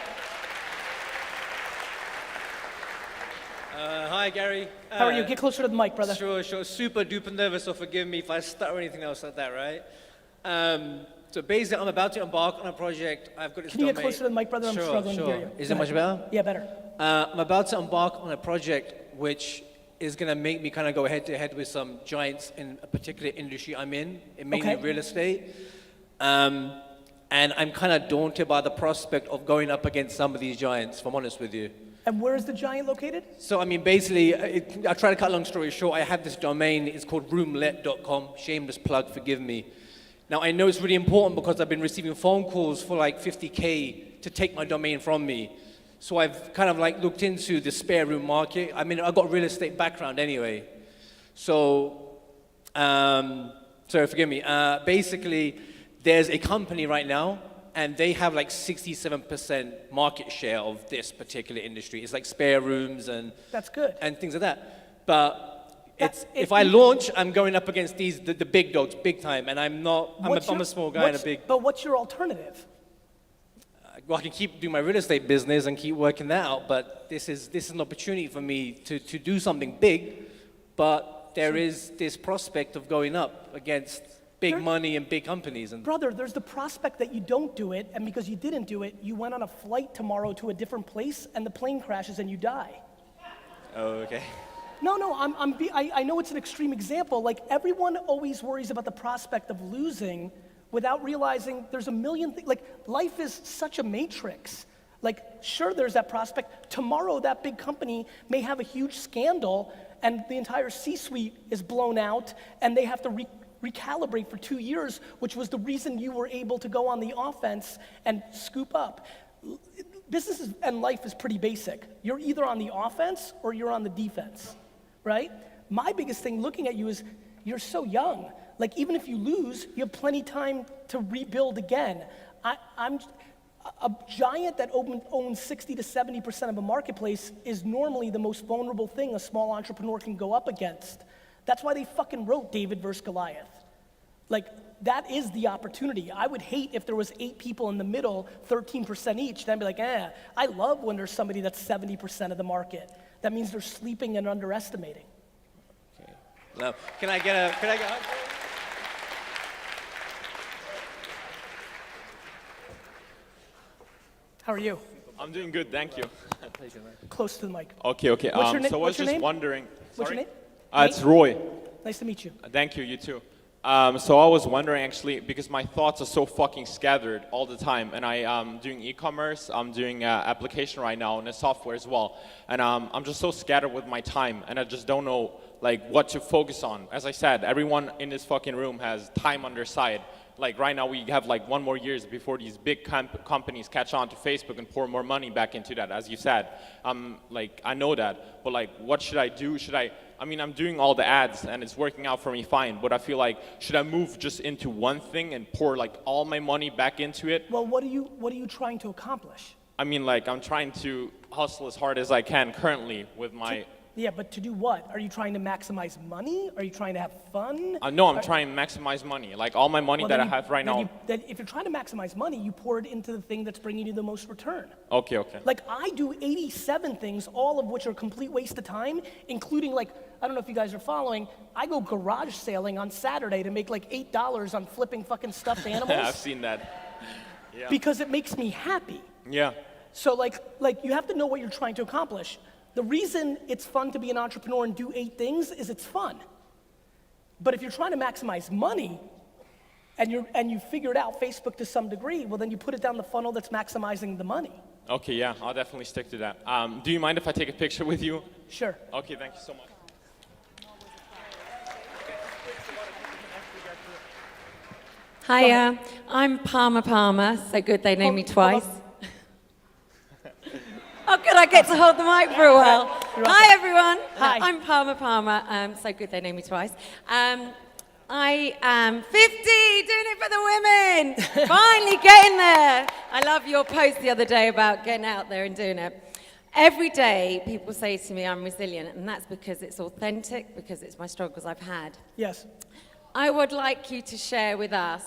[SPEAKER 5] Hi, Gary.
[SPEAKER 2] How are you? Get closer to the mic, brother.
[SPEAKER 5] Sure. Super duper nervous, so forgive me if I stutter or anything else like that, right? So basically, I'm about to embark on a project. I've got this
[SPEAKER 2] Can you get
[SPEAKER 5] domain.
[SPEAKER 2] closer to the mic, brother? I'm struggling to hear you.
[SPEAKER 5] Is it much better?
[SPEAKER 2] Yeah, better.
[SPEAKER 5] I'm about to embark on a project which is going to make me kind of go head to head with some giants in a particular industry I'm in mainly real estate. And I'm kind of daunted by the prospect of going up against some of these giants, if I'm honest with you.
[SPEAKER 2] And where is the giant located?
[SPEAKER 5] So, I mean, basically, I try to cut a long story short. I have this domain. It's called roomlet.com. Shameless plug, forgive me. Now, I know it's really important because I've been receiving phone calls for like 50K to take my domain from me. So I've kind of like looked into the spare room market. I mean, I've got a real estate background anyway. So, sorry, forgive me. Basically, there's a company right now, and they have like 67% market share of this particular industry. It's like spare rooms and
[SPEAKER 2] That's good.
[SPEAKER 5] and things like that. But if I launch, I'm going up against the big dogs, big time, and I'm a small guy and a big.
[SPEAKER 2] But what's your alternative?
[SPEAKER 5] Well, I can keep doing my real estate business and keep working that out, but this is an opportunity for me to do something big but there is this prospect of going up against big money and big companies. And
[SPEAKER 2] Brother, there's the prospect that you don't do it, and because you didn't do it, you went on a flight tomorrow to a different place, and the plane crashes and you die.
[SPEAKER 1] Oh, okay.
[SPEAKER 2] No, I know it's an extreme example. Like, everyone always worries about the prospect of losing without realizing there's a million things. Like, life is such a matrix. Like, sure, there's that prospect. Tomorrow, that big company may have a huge scandal, and the entire C-suite is blown out, and they have to recalibrate for 2 years, which was the reason you were able to go on the offense and scoop up. Business and life is pretty basic. You're either on the offense or you're on the defense, right? My biggest thing looking at you is you're so young. Like, even if you lose, you have plenty time to rebuild again. I'm a giant that owns 60 to 70% of a marketplace is normally the most vulnerable thing a small entrepreneur can go up against. That's why they fucking wrote David versus Goliath. Like, that is the opportunity. I would hate if there was 8 people in the middle, 13% each, then I'd be like, I love when there's somebody that's 70% of the market. That means they're sleeping and underestimating.
[SPEAKER 5] okay. Now, can I get a
[SPEAKER 2] How are you?
[SPEAKER 6] I'm doing good, thank you.
[SPEAKER 2] Close to the mic.
[SPEAKER 6] Okay.
[SPEAKER 2] What's your
[SPEAKER 6] So I was
[SPEAKER 2] what's your
[SPEAKER 6] just
[SPEAKER 2] name?
[SPEAKER 6] wondering.
[SPEAKER 2] What's your
[SPEAKER 6] Sorry?
[SPEAKER 2] name?
[SPEAKER 6] It's Roy.
[SPEAKER 2] Nice to meet you.
[SPEAKER 6] Thank you. You too. So I was wondering actually because my thoughts are so fucking scattered all the time, and I'm doing e-commerce. I'm doing application right now and a software as well, and I'm just so scattered with my time, and I just don't know like what to focus on. As I said, everyone in this fucking room has time on their side. Like right now we have like 1 more year before these big companies catch on to Facebook and pour more money back into that, as you said. Like I know that, but like what should I do? I mean, I'm doing all the ads and it's working out for me fine, but I feel like, should I move just into one thing and pour like all my money back into it?
[SPEAKER 2] Well, what are you trying to accomplish?
[SPEAKER 6] I mean, like I'm trying to hustle as hard as I can currently with my...
[SPEAKER 2] Yeah, but to do what? Are you trying to maximize money? Are you trying to have fun?
[SPEAKER 6] No, I'm trying to maximize money. Like all my money
[SPEAKER 2] Well,
[SPEAKER 6] that
[SPEAKER 2] then
[SPEAKER 6] I have right now...
[SPEAKER 2] then if you're trying to maximize money, you pour it into the thing that's bringing you the most return.
[SPEAKER 6] Okay.
[SPEAKER 2] Like, I do 87 things, all of which are a complete waste of time, including, like, I don't know if you guys are following, I go garage sailing on Saturday to make like $8 on flipping fucking stuffed animals.
[SPEAKER 6] I've seen that. Yeah.
[SPEAKER 2] Because it makes me happy.
[SPEAKER 6] Yeah.
[SPEAKER 2] So like you have to know what you're trying to accomplish. The reason it's fun to be an entrepreneur and do 8 things is it's fun. But if you're trying to maximize money and you figured out Facebook to some degree, well then you put it down the funnel that's maximizing the money.
[SPEAKER 6] Okay, yeah, I'll definitely stick to that. Do you mind if I take a picture with you?
[SPEAKER 2] Sure.
[SPEAKER 6] Okay, thank you so much.
[SPEAKER 3] Hiya, I'm Palmer. So good they named me twice. Oh, good, I get to hold the mic for a while. Hi, everyone.
[SPEAKER 2] Hi.
[SPEAKER 3] I'm Palmer. So good they named me twice. I am 50, doing it for the women. Finally getting there. I love your post the other day about getting out there and doing it. Every day, people say to me I'm resilient, and that's because it's authentic, because it's my struggles I've had.
[SPEAKER 2] Yes.
[SPEAKER 3] I would like you to share with us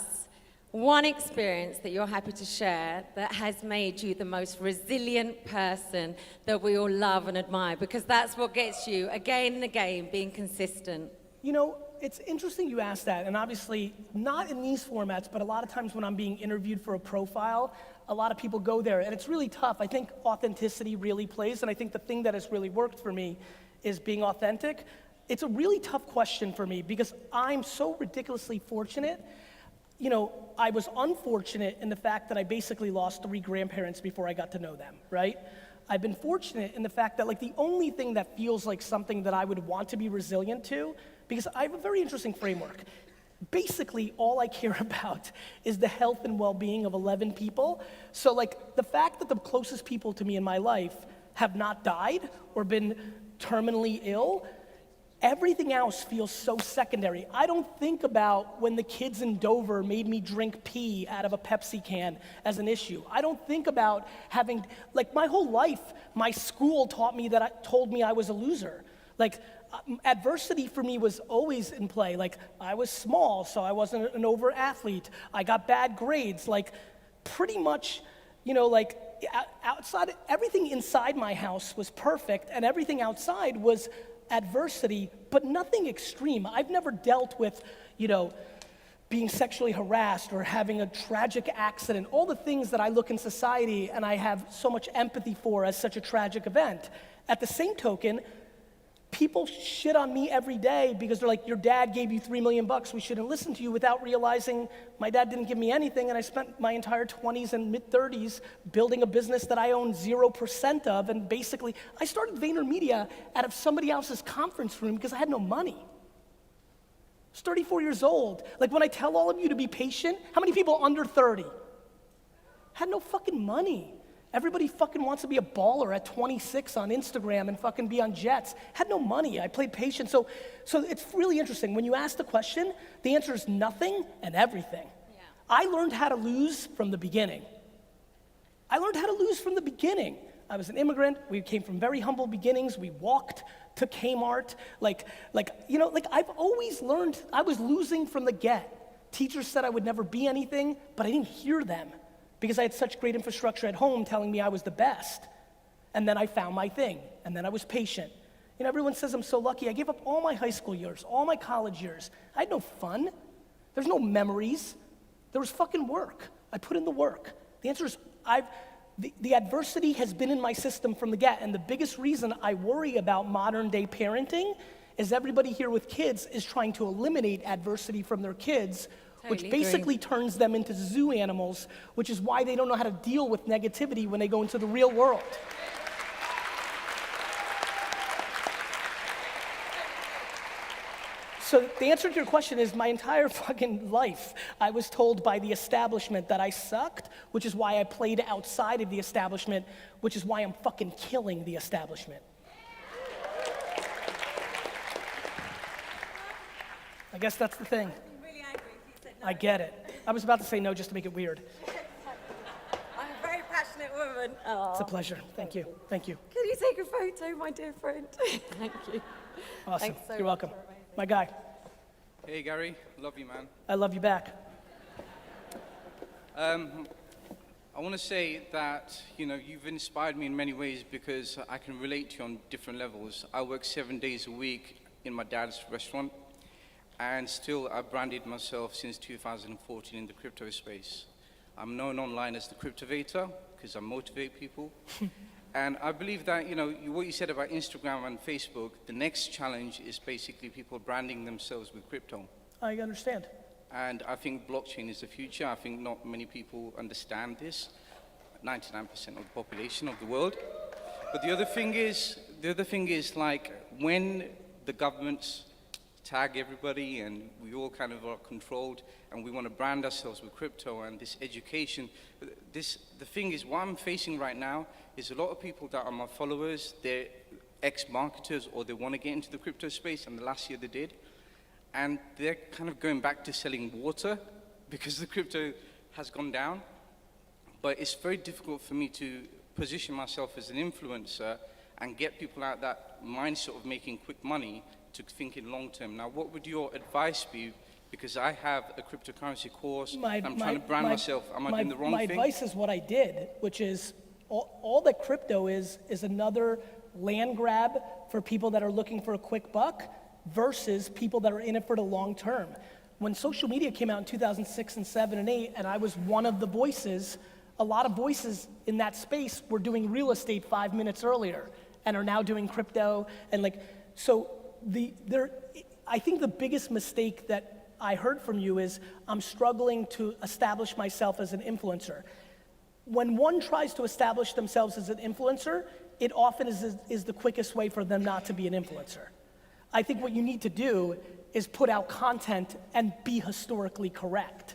[SPEAKER 3] one experience that you're happy to share that has made you the most resilient person that we all love and admire, because that's what gets you again and again being consistent.
[SPEAKER 2] You know, it's interesting you asked that, and obviously not in these formats, but a lot of times when I'm being interviewed for a profile, a lot of people go there, and it's really tough. I think authenticity really plays, and I think the thing that has really worked for me is being authentic. It's a really tough question for me because I'm so ridiculously fortunate. You know, I was unfortunate in the fact that I basically lost 3 grandparents before I got to know them, right? I've been fortunate in the fact that like the only thing that feels like something that I would want to be resilient to, because I have a very interesting framework. Basically, all I care about is the health and well-being of 11 people. So like the fact that the closest people to me in my life have not died or been terminally ill, everything else feels so secondary. I don't think about when the kids in Dover made me drink pee out of a Pepsi can as an issue. I don't think about having, like my whole life, my school told me I was a loser. Like adversity for me was always in play. Like I was small, so I wasn't an over athlete. I got bad grades. Like pretty much, you know, like outside, everything inside my house was perfect and everything outside was adversity, but nothing extreme. I've never dealt with, being sexually harassed or having a tragic accident, all the things that I look in society and I have so much empathy for as such a tragic event. At the same token, people shit on me every day because they're like, your dad gave you $3 million, we shouldn't listen to you, without realizing my dad didn't give me anything, and I spent my entire 20s and mid-30s building a business that I own 0% of, and basically, I started VaynerMedia out of somebody else's conference room because I had no money. I was 34 years old. Like, when I tell all of you to be patient, how many people under 30 had no fucking money? Everybody fucking wants to be a baller at 26 on Instagram and fucking be on jets. Had no money. I played patient. So it's really interesting. When you ask the question, the answer is nothing and everything. Yeah. I learned how to lose from the beginning. I was an immigrant. We came from very humble beginnings. We walked to Kmart. I've always learned. I was losing from the get. Teachers said I would never be anything, but I didn't hear them, because I had such great infrastructure at home telling me I was the best. And then I found my thing, and then I was patient. Everyone says I'm so lucky. I gave up all my high school years, all my college years. I had no fun. There's no memories. There was fucking work. I put in the work. The answer is the adversity has been in my system from the get, and the biggest reason I worry about modern day parenting is everybody here with kids is trying to eliminate adversity from their kids, which basically turns them into zoo animals, which is why they don't know how to deal with negativity when they go into the real world. So the answer to your question is, my entire fucking life, I was told by the establishment that I sucked, which is why I played outside of the establishment, which is why I'm fucking killing the establishment. I guess that's the thing. I get it. I was about to say no just to make it weird.
[SPEAKER 3] I'm a very passionate woman. Aww.
[SPEAKER 2] It's a pleasure. Thank you. Thank you.
[SPEAKER 3] Can you take a photo, my dear friend? Thank you.
[SPEAKER 2] Awesome.
[SPEAKER 3] Thanks so
[SPEAKER 2] You're
[SPEAKER 3] much.
[SPEAKER 2] welcome. My guy.
[SPEAKER 7] Hey Gary, love you, man.
[SPEAKER 2] I love you back.
[SPEAKER 7] I want to say that you've inspired me in many ways because I can relate to you on different levels. I work 7 days a week in my dad's restaurant, and still I've branded myself since 2014 in the crypto space. I'm known online as the Cryptovator because I motivate people. And I believe that, what you said about Instagram and Facebook, the next challenge is basically people branding themselves with crypto.
[SPEAKER 2] I understand.
[SPEAKER 7] And I think blockchain is the future. I think not many people understand this, 99% of the population of the world. But the other thing is like when the governments tag everybody and we all kind of are controlled and we want to brand ourselves with crypto and this education, the thing is, what I'm facing right now is a lot of people that are my followers, they're ex-marketers or they want to get into the crypto space, and the last year they did, and they're kind of going back to selling water because the crypto has gone down. But it's very difficult for me to position myself as an influencer and get people out that mindset of making quick money to thinking long term. Now, what would your advice be? Because I have a cryptocurrency course, I'm trying to brand myself. Am I doing the wrong thing?
[SPEAKER 2] My advice is what I did, which is all that crypto is another land grab for people that are looking for a quick buck versus people that are in it for the long term. When social media came out in 2006 and 7 and 8, and I was one of the voices, a lot of voices in that space were doing real estate 5 minutes earlier and are now doing crypto. And I think the biggest mistake that I heard from you is I'm struggling to establish myself as an influencer. When one tries to establish themselves as an influencer, it often is the quickest way for them not to be an influencer. I think what you need to do is put out content and be historically correct.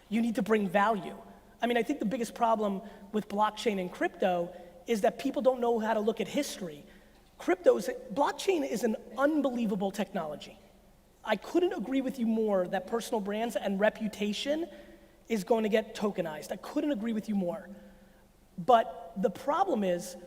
[SPEAKER 2] You need to bring value. I mean, I think the biggest problem with blockchain and crypto is that people don't know how to look at history. Blockchain is an unbelievable technology. I couldn't agree with you more that personal brands and reputation is going to get tokenized. I couldn't agree with you more. But the problem is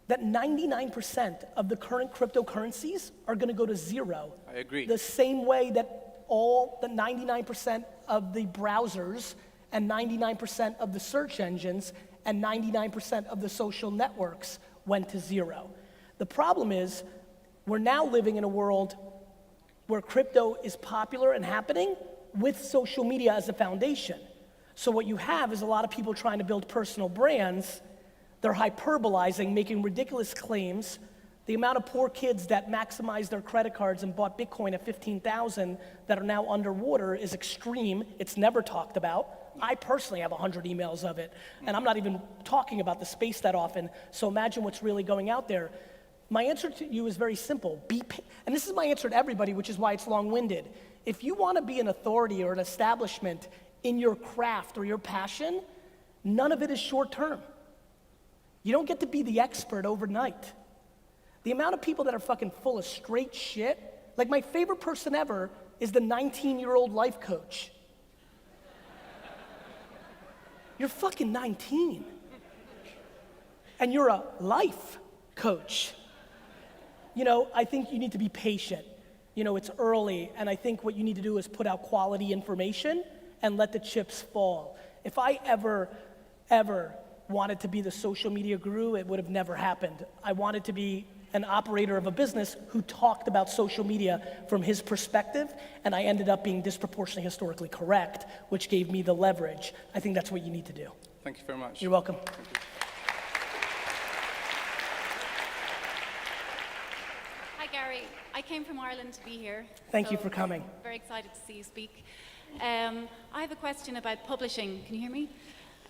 [SPEAKER 2] that 99% of the current cryptocurrencies are going to go to zero.
[SPEAKER 7] I agree.
[SPEAKER 2] The same way that all the 99% of the browsers and 99% of the search engines and 99% of the social networks went to zero. The problem is We're now living in a world where crypto is popular and happening with social media as a foundation. So what you have is a lot of people trying to build personal brands. They're hyperbolizing, making ridiculous claims. The amount of poor kids that maximized their credit cards and bought Bitcoin at 15,000 that are now underwater is extreme. It's never talked about. I personally have 100 emails of it, and I'm not even talking about the space that often, so imagine what's really going out there. My answer to you is very simple. And this is my answer to everybody, which is why it's long-winded. If you want to be an authority or an establishment in your craft or your passion, none of it is short-term. You don't get to be the expert overnight. The amount of people that are fucking full of straight shit, like my favorite person ever is the 19-year-old life coach. You're fucking 19. And you're a life coach. You know, I think you need to be patient. You know, it's early, and I think what you need to do is put out quality information and let the chips fall. If I ever wanted to be the social media guru, it would have never happened. I wanted to be an operator of a business who talked about social media from his perspective, and I ended up being disproportionately historically correct, which gave me the leverage. I think that's what you need to do.
[SPEAKER 7] Thank you very much.
[SPEAKER 2] You're welcome.
[SPEAKER 8] Hi, Gary. I came from Ireland to be here.
[SPEAKER 2] Thank you for coming.
[SPEAKER 8] Very excited to see you speak. I have a question about publishing. Can you hear me?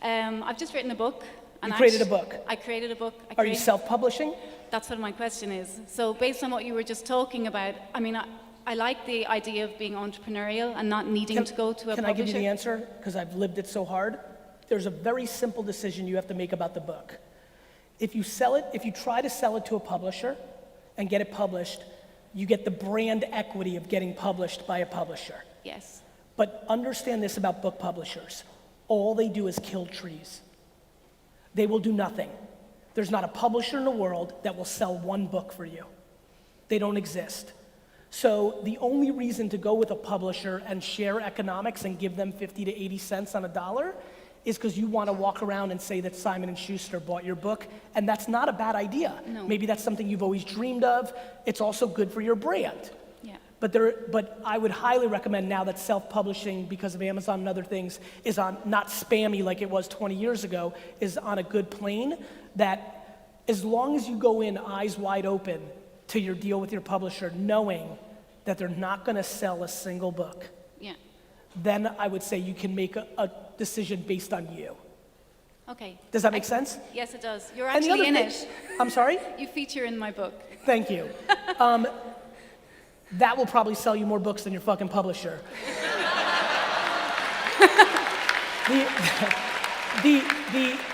[SPEAKER 8] I've just written a book.
[SPEAKER 2] You created a book?
[SPEAKER 8] I created a book.
[SPEAKER 2] Are you self-publishing?
[SPEAKER 8] That's what my question is. So based on what you were just talking about, I mean, I like the idea of being entrepreneurial and not needing to go to a publisher.
[SPEAKER 2] Can I give you the answer? Because I've lived it so hard. There's a very simple decision you have to make about the book. If you sell it, if you try to sell it to a publisher and get it published, you get the brand equity of getting published by a publisher.
[SPEAKER 8] Yes.
[SPEAKER 2] But understand this about book publishers. All they do is kill trees. They will do nothing. There's not a publisher in the world that will sell one book for you. They don't exist. So the only reason to go with a publisher and share economics and give them 50 to 80 cents on a dollar is because you want to walk around and say that Simon & Schuster bought your book, and that's not a bad idea.
[SPEAKER 8] No.
[SPEAKER 2] Maybe that's something you've always dreamed of. It's also good for your brand.
[SPEAKER 8] Yeah.
[SPEAKER 2] But I would highly recommend now that self-publishing, because of Amazon and other things, is on not spammy like it was 20 years ago, is on a good plane, that as long as you go in eyes wide open to your deal with your publisher, knowing that they're not going to sell a single book,
[SPEAKER 8] Yeah.
[SPEAKER 2] then I would say you can make a decision based on you.
[SPEAKER 8] Okay.
[SPEAKER 2] Does that make sense?
[SPEAKER 8] Yes, it does. You're
[SPEAKER 2] And the
[SPEAKER 8] actually in
[SPEAKER 2] other
[SPEAKER 8] it.
[SPEAKER 2] thing- I'm sorry?
[SPEAKER 8] You feature in my book.
[SPEAKER 2] Thank you. That will probably sell you more books than your fucking publisher.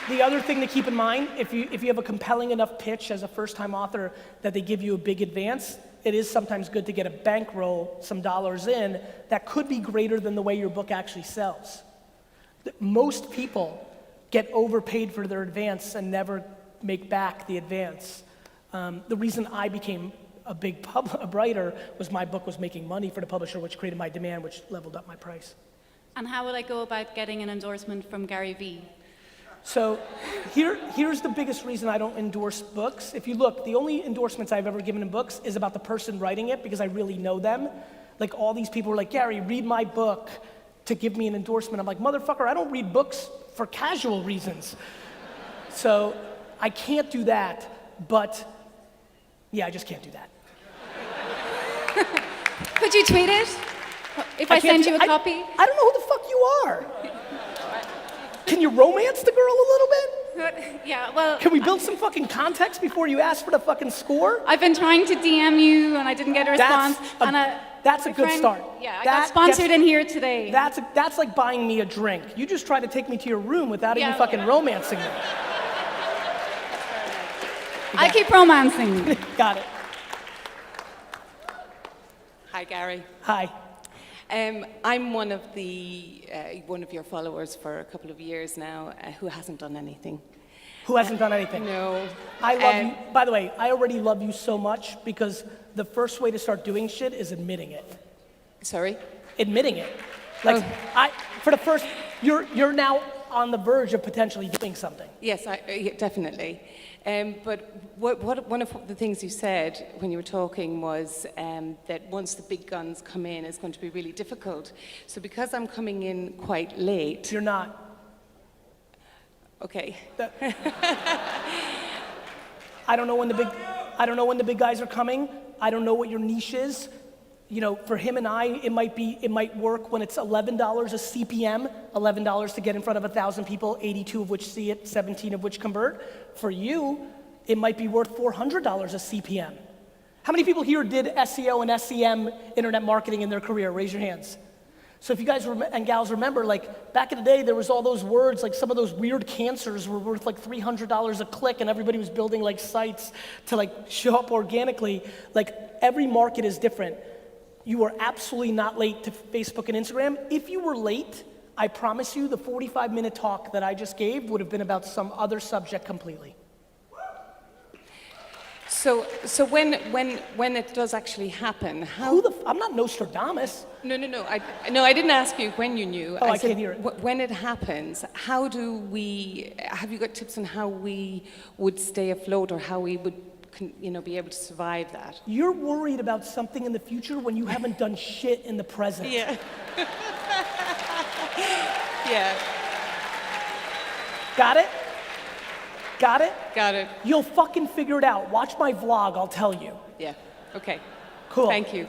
[SPEAKER 2] The other thing to keep in mind, if you have a compelling enough pitch as a first-time author that they give you a big advance, it is sometimes good to get a bankroll, some dollars in, that could be greater than the way your book actually sells. Most people get overpaid for their advance and never make back the advance. The reason I became a big a writer was my book was making money for the publisher, which created my demand, which leveled up my price.
[SPEAKER 8] And how would I go about getting an endorsement from GaryVee?
[SPEAKER 2] So here's the biggest reason I don't endorse books. If you look, the only endorsements I've ever given in books is about the person writing it, because I really know them. Like, all these people were like, Gary, read my book to give me an endorsement. I'm like, motherfucker, I don't read books for casual reasons. So I can't do that, but yeah, I just can't do that.
[SPEAKER 8] Could you tweet it? If I send you a copy?
[SPEAKER 2] I don't know who the fuck you are. Can you romance the girl a little bit?
[SPEAKER 8] Yeah, well...
[SPEAKER 2] Can we build some fucking context before you ask for the fucking score?
[SPEAKER 8] I've been trying to DM you, and I didn't get a response.
[SPEAKER 2] That's a good start.
[SPEAKER 8] Yeah, I got sponsored in here today.
[SPEAKER 2] That's like buying me a drink. You just tried to take me to your room without even fucking romancing me.
[SPEAKER 8] I keep romancing.
[SPEAKER 2] Got it.
[SPEAKER 9] Hi, Gary.
[SPEAKER 2] Hi.
[SPEAKER 9] I'm one of your followers for a couple of years now who hasn't done anything.
[SPEAKER 2] Who hasn't done anything?
[SPEAKER 9] No.
[SPEAKER 2] I love you. By the way, I already love you so much because the first way to start doing shit is admitting it.
[SPEAKER 9] Sorry?
[SPEAKER 2] Admitting it. Like, you're now on the verge of potentially doing something.
[SPEAKER 9] Yes, yeah, definitely. But one of the things you said when you were talking was that once the big guns come in, it's going to be really difficult. So because I'm coming in quite late...
[SPEAKER 2] You're not.
[SPEAKER 9] Okay.
[SPEAKER 2] I don't know when the big guys are coming. I don't know what your niche is. You know, for him and I, it might work when it's $11 a CPM, $11 to get in front of 1,000 people, 82 of which see it, 17 of which convert. For you, it might be worth $400 a CPM. How many people here did SEO and SEM internet marketing in their career? Raise your hands. So if you guys and gals remember, like back in the day, there was all those words, like some of those weird cancers were worth like $300 a click, and everybody was building like sites to like show up organically. Like every market is different. You are absolutely not late to Facebook and Instagram. If you were late, I promise you the 45-minute talk that I just gave would have been about some other subject completely.
[SPEAKER 9] So when it does actually happen, how...
[SPEAKER 2] I'm not Nostradamus.
[SPEAKER 9] No, I didn't ask you when you knew.
[SPEAKER 2] Oh, I can't hear it.
[SPEAKER 9] When it happens, how do we... Have you got tips on how we would stay afloat or how we would, be able to survive that?
[SPEAKER 2] You're worried about something in the future when you haven't done shit in the present.
[SPEAKER 9] Yeah. Yeah.
[SPEAKER 2] Got it? Got it?
[SPEAKER 9] Got it.
[SPEAKER 2] You'll fucking figure it out. Watch my vlog, I'll tell you.
[SPEAKER 9] Yeah. Okay.
[SPEAKER 2] Cool.
[SPEAKER 9] Thank you.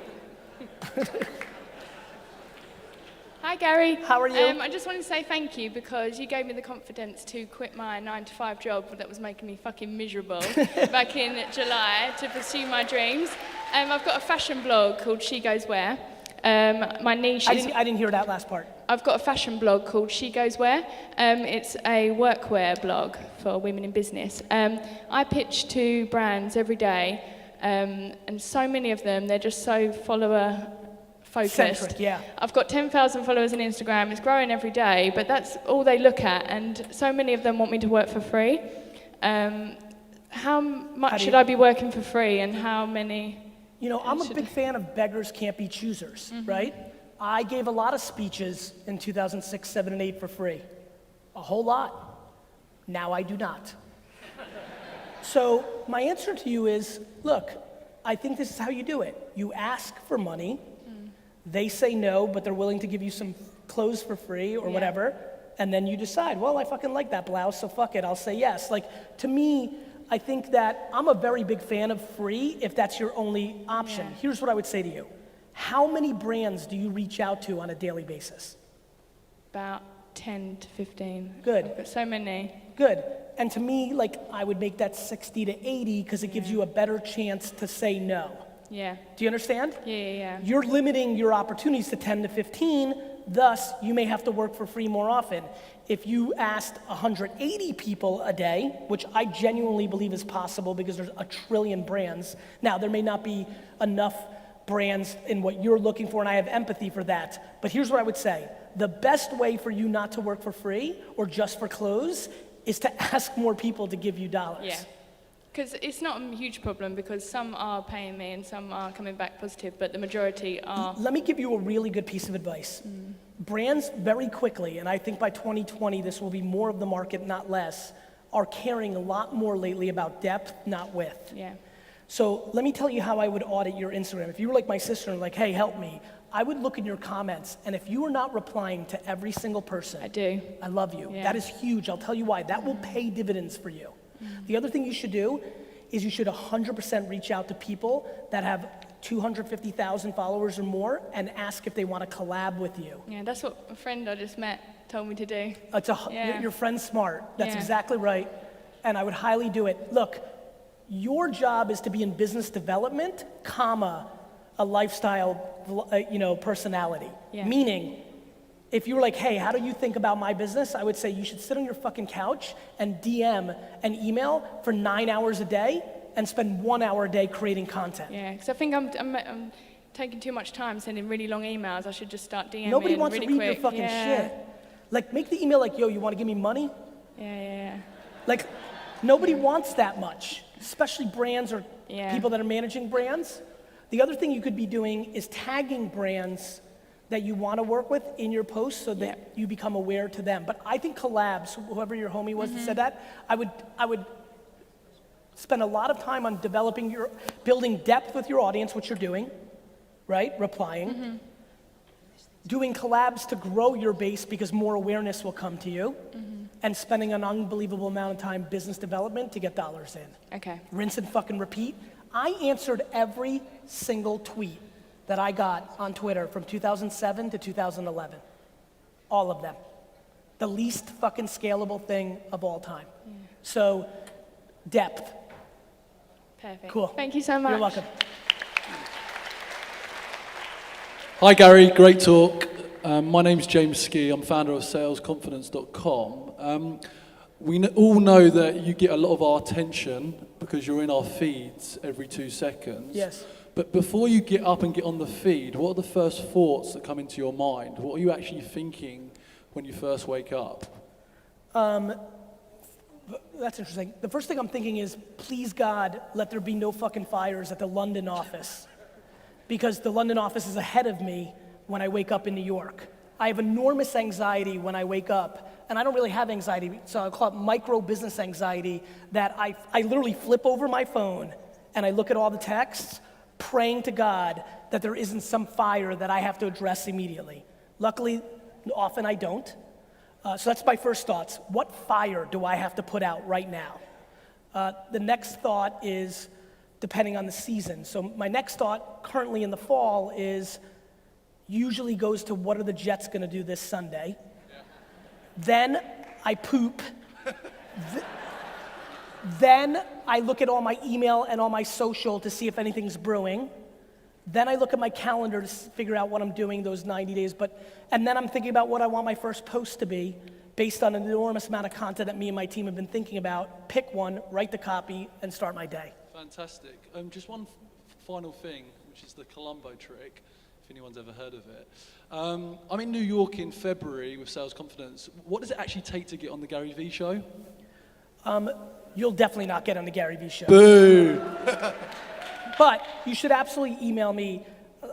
[SPEAKER 10] Hi Gary.
[SPEAKER 2] How are you?
[SPEAKER 10] I just wanted to say thank you because you gave me the confidence to quit my 9-to-5 job that was making me fucking miserable back in July to pursue my dreams. I've got a fashion blog called She Goes Where. My niche is...
[SPEAKER 2] I didn't hear that last part.
[SPEAKER 10] I've got a fashion blog called She Goes Where. It's a workwear blog for women in business. I pitch to brands every day, and so many of them, they're just so follower-focused.
[SPEAKER 2] Centric, yeah.
[SPEAKER 10] I've got 10,000 followers on Instagram. It's growing every day, but that's all they look at, and so many of them want me to work for free. How much should I be working for free, and how many...
[SPEAKER 2] You know, I'm a big fan of beggars can't be choosers, right? I gave a lot of speeches in 2006, 7, and 8 for free. A whole lot. Now I do not. So my answer to you is, look, I think this is how you do it. You ask for money. They say no, but they're willing to give you some clothes for free or whatever. And then you decide, well, I fucking like that blouse, so fuck it, I'll say yes. Like, to me, I think that I'm a very big fan of free if that's your only option. Yeah. Here's what I would say to you. How many brands do you reach out to on a daily basis?
[SPEAKER 10] About 10 to 15.
[SPEAKER 2] Good.
[SPEAKER 10] But so many.
[SPEAKER 2] Good. And to me, like, I would make that 60 to 80 because it gives you a better chance to say no.
[SPEAKER 10] Yeah.
[SPEAKER 2] Do you understand?
[SPEAKER 10] Yeah.
[SPEAKER 2] You're limiting your opportunities to 10 to 15, thus you may have to work for free more often. If you asked 180 people a day, which I genuinely believe is possible because there's a trillion brands. Now, there may not be enough brands in what you're looking for, and I have empathy for that. But here's what I would say. The best way for you not to work for free or just for clothes is to ask more people to give you dollars.
[SPEAKER 10] Yeah. Because it's not a huge problem because some are paying me and some are coming back positive, but the majority are...
[SPEAKER 2] Let me give you a really good piece of advice. Brands very quickly, and I think by 2020 this will be more of the market, not less, are caring a lot more lately about depth, not width.
[SPEAKER 10] Yeah.
[SPEAKER 2] So let me tell you how I would audit your Instagram. If you were like my sister and like, hey, help me, I would look in your comments, and if you are not replying to every single person...
[SPEAKER 10] I do.
[SPEAKER 2] I love you.
[SPEAKER 10] Yeah.
[SPEAKER 2] That is huge. I'll tell you why. That will pay dividends for you. The other thing you should do is you should 100% reach out to people that have 250,000 followers or more and ask if they want to collab with you.
[SPEAKER 10] Yeah, that's what a friend I just met told me to do.
[SPEAKER 2] Your friend's smart. That's
[SPEAKER 10] Yeah.
[SPEAKER 2] exactly right. And I would highly do it. Look, your job is to be in business development, comma, a lifestyle, personality.
[SPEAKER 10] Yeah.
[SPEAKER 2] Meaning, if you were like, hey, how do you think about my business? I would say you should sit on your fucking couch and DM an email for 9 hours a day and spend 1 hour a day creating content.
[SPEAKER 10] Yeah, because I think I'm taking too much time sending really long emails. I should just start DMing
[SPEAKER 2] Nobody wants
[SPEAKER 10] really
[SPEAKER 2] to read
[SPEAKER 10] quick.
[SPEAKER 2] your fucking
[SPEAKER 10] Yeah.
[SPEAKER 2] shit. Like, make the email like, yo, you want to give me money?
[SPEAKER 10] Yeah.
[SPEAKER 2] Like, nobody wants that much, especially brands or
[SPEAKER 10] Yeah.
[SPEAKER 2] people that are managing brands. The other thing you could be doing is tagging brands that you want to work with in your posts so that you become aware to them. But I think collabs, whoever your homie was that said that, I would spend a lot of time on building depth with your audience, which you're doing, right? Replying. Doing collabs to grow your base because more awareness will come to you. And spending an unbelievable amount of time business development to get dollars in.
[SPEAKER 10] Okay.
[SPEAKER 2] Rinse and fucking repeat. I answered every single tweet that I got on Twitter from 2007 to 2011. All of them. The least fucking scalable thing of all time. So, depth.
[SPEAKER 10] Perfect.
[SPEAKER 2] Cool.
[SPEAKER 10] Thank you so much.
[SPEAKER 2] You're welcome.
[SPEAKER 11] Hi Gary, great talk. My name's James Ski, I'm founder of salesconfidence.com. We all know that you get a lot of our attention because you're in our feeds every 2 seconds.
[SPEAKER 2] Yes.
[SPEAKER 11] But before you get up and get on the feed, what are the first thoughts that come into your mind? What are you actually thinking when you first wake up?
[SPEAKER 2] That's interesting. The first thing I'm thinking is, please God, let there be no fucking fires at the London office. Because the London office is ahead of me when I wake up in New York. I have enormous anxiety when I wake up, and I don't really have anxiety, so I'll call it micro business anxiety, that I literally flip over my phone and I look at all the texts, praying to God that there isn't some fire that I have to address immediately. Luckily, often I don't. So that's my first thoughts. What fire do I have to put out right now? The next thought is, depending on the season. So my next thought currently in the fall is, usually goes to what are the Jets gonna do this Sunday? Then I poop. Then I look at all my email and all my social to see if anything's brewing. Then I look at my calendar to figure out what I'm doing those 90 days. And then I'm thinking about what I want my first post to be based on an enormous amount of content that me and my team have been thinking about. Pick one, write the copy, and start my day.
[SPEAKER 11] Fantastic. Just one final thing, which is the Columbo trick, if anyone's ever heard of it. I'm in New York in February with Sales Confidence. What does it actually take to get on the GaryVee show?
[SPEAKER 2] You'll definitely not get on the GaryVee show.
[SPEAKER 11] Boo!
[SPEAKER 2] But you should absolutely email me.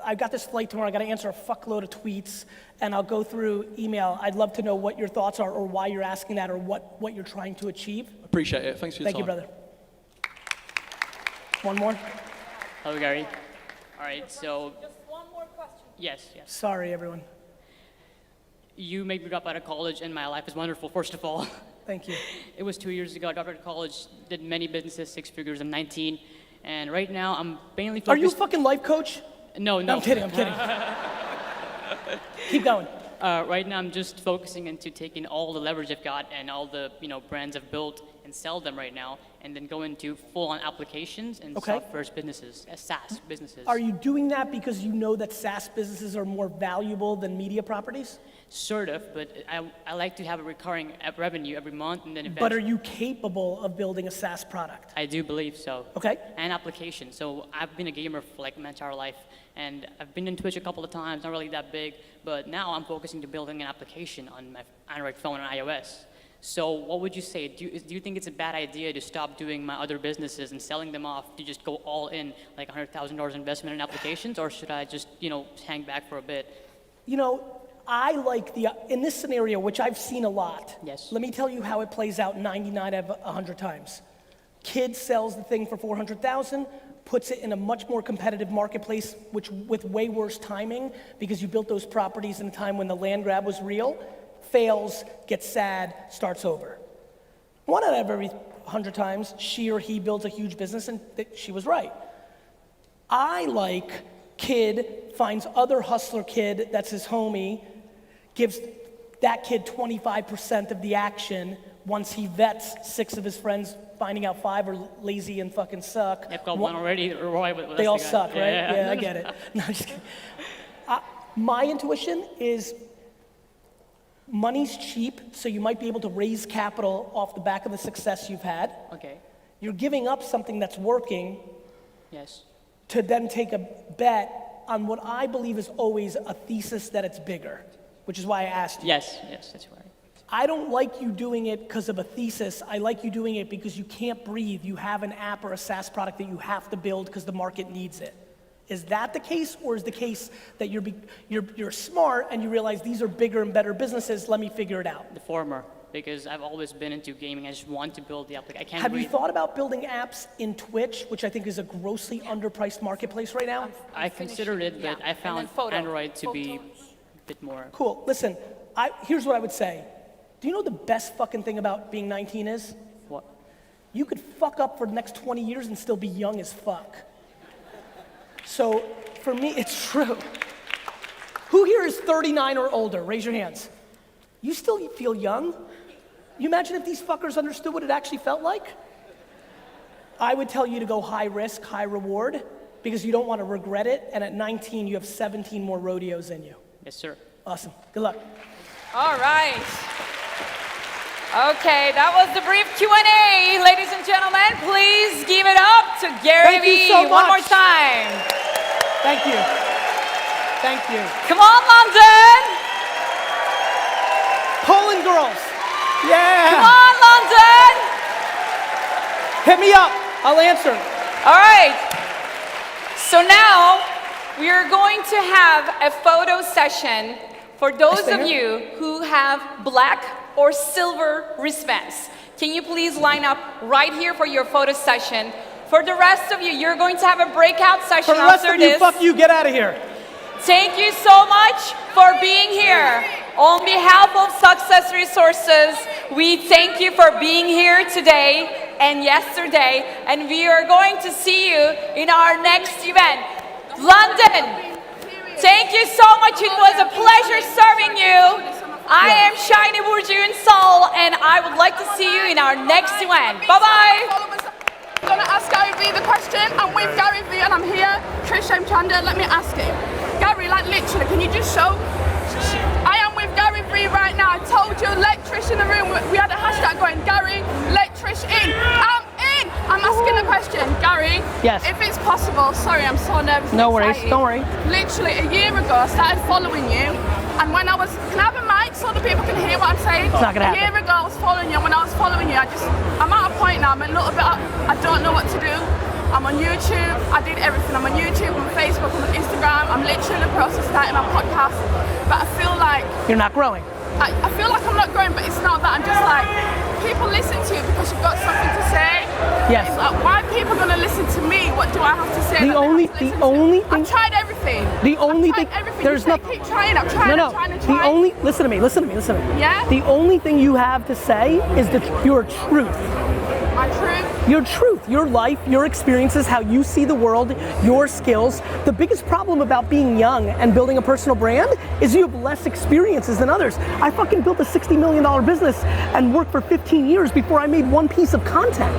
[SPEAKER 2] I've got this flight tomorrow. I got to answer a fuckload of tweets, and I'll go through email. I'd love to know what your thoughts are, or why you're asking that, or what you're trying to achieve.
[SPEAKER 11] Appreciate it. Thanks for your time.
[SPEAKER 2] Thank you, brother. One more?
[SPEAKER 12] Hello, Gary. All right, so...
[SPEAKER 3] Just one more question.
[SPEAKER 12] Yes.
[SPEAKER 2] Sorry, everyone.
[SPEAKER 12] You made me drop out of college, and my life is wonderful, first of all.
[SPEAKER 2] Thank you.
[SPEAKER 12] It was 2 years ago. I dropped out of college, did many businesses, 6 figures. I'm 19, and right now I'm mainly focused...
[SPEAKER 2] Are you a fucking life coach?
[SPEAKER 12] No.
[SPEAKER 2] I'm kidding. Keep going.
[SPEAKER 12] Right now I'm just focusing into taking all the leverage I've got and all the brands I've built and sell them right now, and then go into full-on applications and software businesses, SaaS businesses.
[SPEAKER 2] Are you doing that because you know that SaaS businesses are more valuable than media properties?
[SPEAKER 12] Sort of, but I like to have a recurring revenue every month, and then eventually...
[SPEAKER 2] But are you capable of building a SaaS product?
[SPEAKER 12] I do believe so.
[SPEAKER 2] Okay.
[SPEAKER 12] And application. So I've been a gamer for like my entire life, and I've been in Twitch a couple of times, not really that big, but now I'm focusing to building an application on my Android phone and iOS. So what would you say? Do you think it's a bad idea to stop doing my other businesses and selling them off to just go all in, like $100,000 investment in applications, or should I just, hang back for a bit?
[SPEAKER 2] I like in this scenario, which I've seen a lot.
[SPEAKER 12] Yes.
[SPEAKER 2] Let me tell you how it plays out 99 out of 100 times. Kid sells the thing for $400,000, puts it in a much more competitive marketplace, with way worse timing, because you built those properties in a time when the land grab was real, fails, gets sad, starts over. 1 out of every 100 times, she or he builds a huge business, and she was right. I like kid finds other hustler kid that's his homie, gives that kid 25% of the action once he vets 6 of his friends, finding out 5 are lazy and fucking suck.
[SPEAKER 12] I've got one already, Roy, but
[SPEAKER 2] they all suck, right? Yeah, I get it. No, I'm just kidding. My intuition is money's cheap, so you might be able to raise capital off the back of the success you've had.
[SPEAKER 12] Okay.
[SPEAKER 2] You're giving up something that's working.
[SPEAKER 12] Yes.
[SPEAKER 2] To then take a bet on what I believe is always a thesis that it's bigger, which is why I asked you.
[SPEAKER 12] Yes, that's right.
[SPEAKER 2] I don't like you doing it because of a thesis. I like you doing it because you can't breathe. You have an app or a SaaS product that you have to build because the market needs it. Is that the case, or is the case that you're smart and you realize these are bigger and better businesses, let me figure it out?
[SPEAKER 12] The former, because I've always been into gaming. I just want to build the application.
[SPEAKER 2] Have you thought about building apps in Twitch, which I think is a grossly underpriced marketplace right now?
[SPEAKER 12] I considered it, but I found Android to be a bit more.
[SPEAKER 2] Cool, listen, here's what I would say. Do you know the best fucking thing about being 19 is?
[SPEAKER 12] What?
[SPEAKER 2] You could fuck up for the next 20 years and still be young as fuck. So, for me, it's true. Who here is 39 or older? Raise your hands. You still feel young? You imagine if these fuckers understood what it actually felt like? I would tell you to go high risk, high reward, because you don't want to regret it, and at 19, you have 17 more rodeos in you.
[SPEAKER 12] Yes, sir.
[SPEAKER 2] Awesome, good luck.
[SPEAKER 13] All right. Okay, that was the brief Q&A. Ladies and gentlemen, please give it up to GaryVee.
[SPEAKER 2] Thank you so much.
[SPEAKER 13] One more time.
[SPEAKER 2] Thank you. Thank you.
[SPEAKER 13] Come on, London.
[SPEAKER 2] Poland girls. Yeah.
[SPEAKER 13] Come on, London.
[SPEAKER 2] Hit me up. I'll answer.
[SPEAKER 13] All right. So now we are going to have a photo session for those of you who have black or silver wristbands. Can you please line up right here for your photo session? For the rest of you, you're going to have a breakout session after this.
[SPEAKER 2] Fuck you, get out of here.
[SPEAKER 13] Thank you so much for being here. On behalf of Success Resources, we thank you for being here today and yesterday, and we are going to see you in our next event. London, thank you so much. It was a pleasure serving you. I am Shiny Burju in Seoul, and I would like to see you in our next event. Bye-bye.
[SPEAKER 10] I'm going to ask GaryVee the question. I'm with GaryVee and I'm here. Trish Chanda, let me ask him. Gary, like literally, can you just show? I am with GaryVee right now. I told you, let Trish in the room. We had a hashtag going, Gary, let Trish in. I'm in. I'm asking the question. Gary,
[SPEAKER 2] yes.
[SPEAKER 10] If it's possible, sorry, I'm so nervous.
[SPEAKER 2] No worries, don't worry.
[SPEAKER 10] Literally, a year ago, I started following you. And when I was, can I have a mic so the people can hear what I'm saying?
[SPEAKER 2] It's not gonna happen.
[SPEAKER 10] A year ago I was following you, and when I was following you, I'm at a point now, I'm a little bit, I don't know what to do. I'm on YouTube, I did everything. I'm on YouTube, I'm on Facebook, I'm on Instagram, I'm literally in the process of starting my podcast. But I feel like...
[SPEAKER 2] You're not growing.
[SPEAKER 10] I feel like I'm not growing, but it's not that. I'm just like, people listen to you because you've got something to say.
[SPEAKER 2] Yes.
[SPEAKER 10] It's like, why are people going to listen to me? What do I have to say?
[SPEAKER 2] The only thing...
[SPEAKER 10] I've tried everything.
[SPEAKER 2] The only thing...
[SPEAKER 10] There's nothing. Keep trying. I'm trying.
[SPEAKER 2] No.
[SPEAKER 10] I'm trying to try.
[SPEAKER 2] The only... Listen to me.
[SPEAKER 10] Yeah?
[SPEAKER 2] The only thing you have to say is your truth.
[SPEAKER 10] My truth?
[SPEAKER 2] Your truth, your life, your experiences, how you see the world, your skills. The biggest problem about being young and building a personal brand is you have less experiences than others. I fucking built a $60 million business and worked for 15 years before I made one piece of content.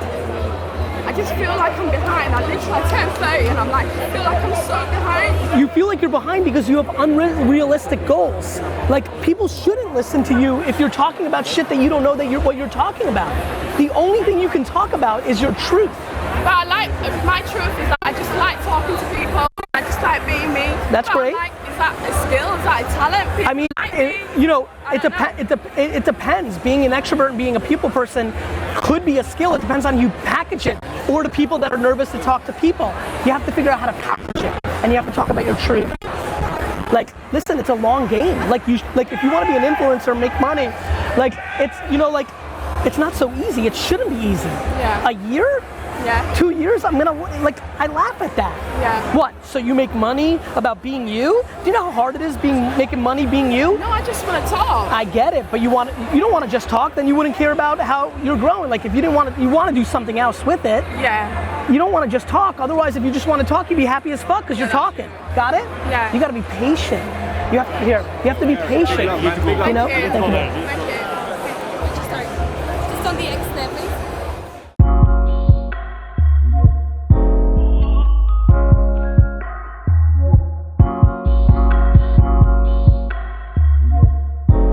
[SPEAKER 10] I just feel like I'm behind. I literally turned 30 and I'm like, I feel like I'm so behind.
[SPEAKER 2] You feel like you're behind because you have unrealistic goals. Like, people shouldn't listen to you if you're talking about shit that you don't know what you're talking about. The only thing you can talk about is your truth.
[SPEAKER 10] But my truth is that I just like talking to people. I just like being me.
[SPEAKER 2] That's great.
[SPEAKER 10] Is that a skill? Is that a talent? People
[SPEAKER 2] I mean, it depends. Being an extrovert and being a people person could be a skill. It depends on you package it. Or the people that are nervous to talk to people. You have to figure out how to package it, and you have to talk about your truth. Like, listen, it's a long game. Like if you want to be an influencer and make money, it's not so easy. It shouldn't be easy.
[SPEAKER 10] Yeah.
[SPEAKER 2] A year?
[SPEAKER 10] Yeah.
[SPEAKER 2] 2 years? I laugh at that.
[SPEAKER 10] Yeah.
[SPEAKER 2] What? So you make money about being you? Do you know how hard it is making money being you?
[SPEAKER 10] No, I just want to talk.
[SPEAKER 2] I get it, but you don't want to just talk, then you wouldn't care about how you're growing. Like, if you want to do something else with it.
[SPEAKER 10] Yeah.
[SPEAKER 2] You don't want to just talk. Otherwise, if you just want to talk, you'd be happy as fuck because you're talking. Got it?
[SPEAKER 10] Yeah.
[SPEAKER 2] You got to be patient. You have to be patient. You know? Thank you.